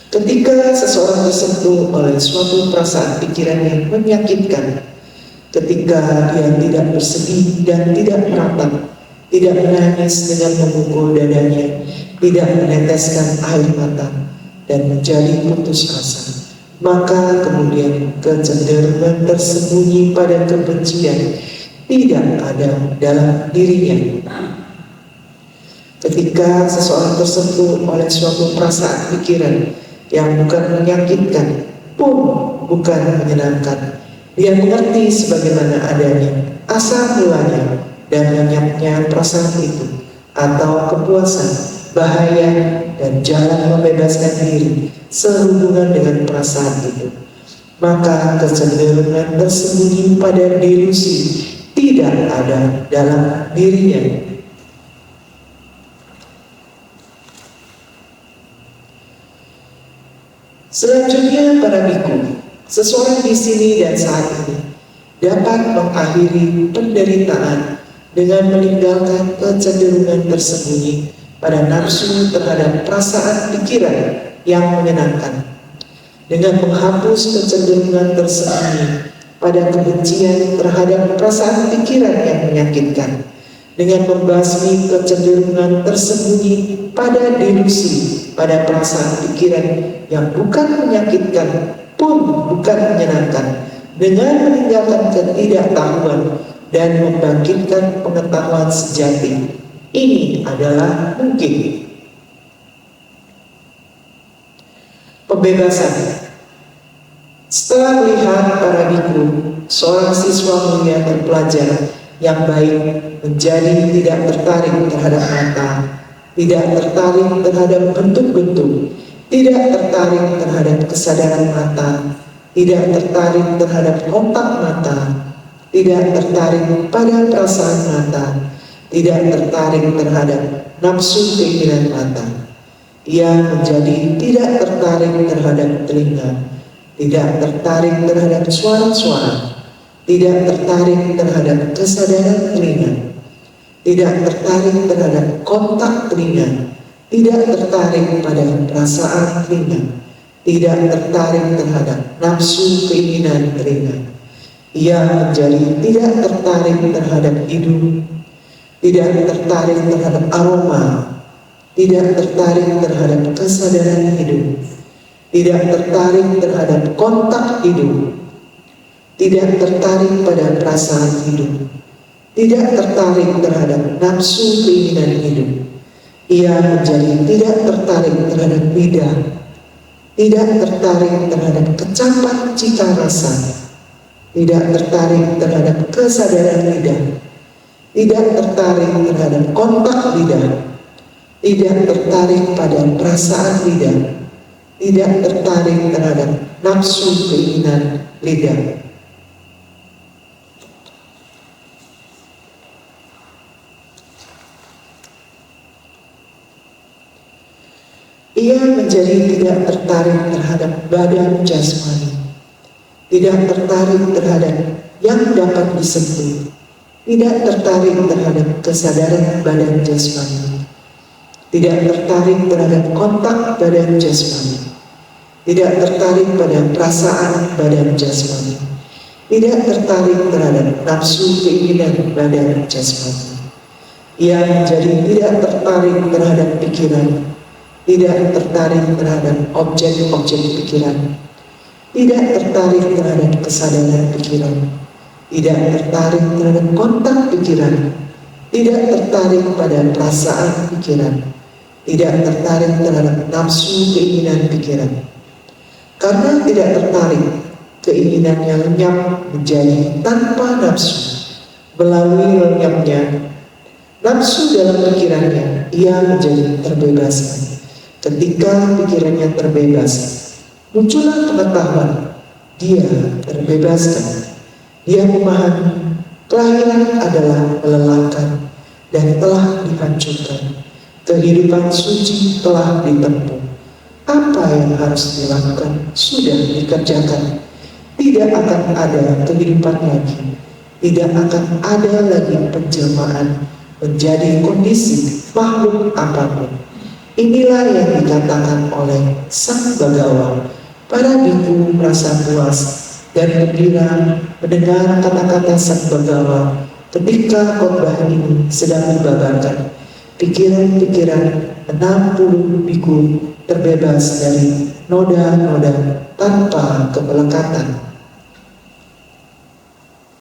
Ketika seseorang tersentuh oleh suatu perasaan pikiran yang menyakitkan, ketika dia tidak bersedih dan tidak meratap, tidak menangis dengan memukul dadanya, tidak meneteskan air mata dan menjadi putus asa, maka kemudian kecenderungan tersembunyi pada kebencian tidak ada dalam dirinya. Ketika seseorang tersentuh oleh suatu perasaan pikiran yang bukan menyakitkan pun bukan menyenangkan, dia mengerti sebagaimana adanya asal mulanya dan lenyapnya perasaan itu atau kepuasan, bahaya, dan jalan membebaskan diri sehubungan dengan perasaan itu, maka kecenderungan tersembunyi pada delusi tidak ada dalam dirinya. Selanjutnya, para biku, seseorang di sini dan saat ini dapat mengakhiri penderitaan dengan meninggalkan kecenderungan tersembunyi pada nafsu terhadap perasaan pikiran yang menyenangkan, dengan menghapus kecenderungan tersembunyi pada kebencian terhadap perasaan pikiran yang menyakitkan, dengan membasmi kecenderungan tersembunyi pada delusi pada perasaan pikiran yang bukan menyakitkan pun bukan menyenangkan, dengan meninggalkan ketidaktahuan dan membangkitkan pengetahuan sejati. Ini adalah mungkin. Pembebasan. Setelah melihat para biku, seorang siswa mulia terpelajar yang baik menjadi tidak tertarik terhadap mata, tidak tertarik terhadap bentuk-bentuk, tidak tertarik terhadap kesadaran mata, tidak tertarik terhadap kontak mata, tidak tertarik pada perasaan mata, tidak tertarik terhadap nafsu keinginan mata. Ia menjadi tidak tertarik terhadap telinga, tidak tertarik terhadap suara-suara, tidak tertarik terhadap kesadaran telinga, tidak tertarik terhadap kontak telinga, tidak tertarik pada perasaan telinga, tidak tertarik terhadap nafsu keinginan telinga. Ia menjadi tidak tertarik terhadap hidung, tidak tertarik terhadap aroma, tidak tertarik terhadap kesadaran hidung, tidak tertarik terhadap kontak hidung, tidak tertarik pada perasaan hidung, tidak tertarik terhadap nafsu keinginan hidup. Ia menjadi tidak tertarik terhadap lidah, tidak tertarik terhadap kecapan cita rasa, tidak tertarik terhadap kesadaran lidah, tidak tertarik terhadap kontak lidah, tidak tertarik pada perasaan lidah, tidak tertarik terhadap nafsu keinginan lidah. Ia menjadi tidak tertarik terhadap badan jasmani, tidak tertarik terhadap yang dapat disentuh, tidak tertarik terhadap kesadaran badan jasmani, tidak tertarik terhadap kontak badan jasmani, tidak tertarik pada perasaan badan jasmani, tidak tertarik terhadap nafsu keinginan badan jasmani. Ia menjadi tidak tertarik terhadap pikiran, tidak tertarik terhadap objek-objek pikiran, tidak tertarik terhadap kesadaran pikiran, tidak tertarik terhadap kontak pikiran, tidak tertarik pada perasaan pikiran, tidak tertarik terhadap nafsu keinginan pikiran. Karena tidak tertarik, keinginannya lenyap menjadi tanpa nafsu. Melalui lenyapnya nafsu dalam pikirannya, ia menjadi terbebaskan. Ketika pikirannya terbebas, muncullah pengetahuan. Dia terbebaskan. Dia memahami kelahiran adalah melelahkan dan telah dihancurkan. Kehidupan suci telah ditempuh. Apa yang harus dilakukan sudah dikerjakan. Tidak akan ada kehidupan lagi. Tidak akan ada lagi penjelmaan menjadi kondisi makhluk apapun. Inilah yang dikatakan oleh Sang Bagawa. Para biku merasa puas dan gembira mendengar kata-kata Sang Bagawa ketika khotbah ini sedang dibabarkan. Pikiran-pikiran 60 biku terbebas dari noda-noda tanpa kemelekatan.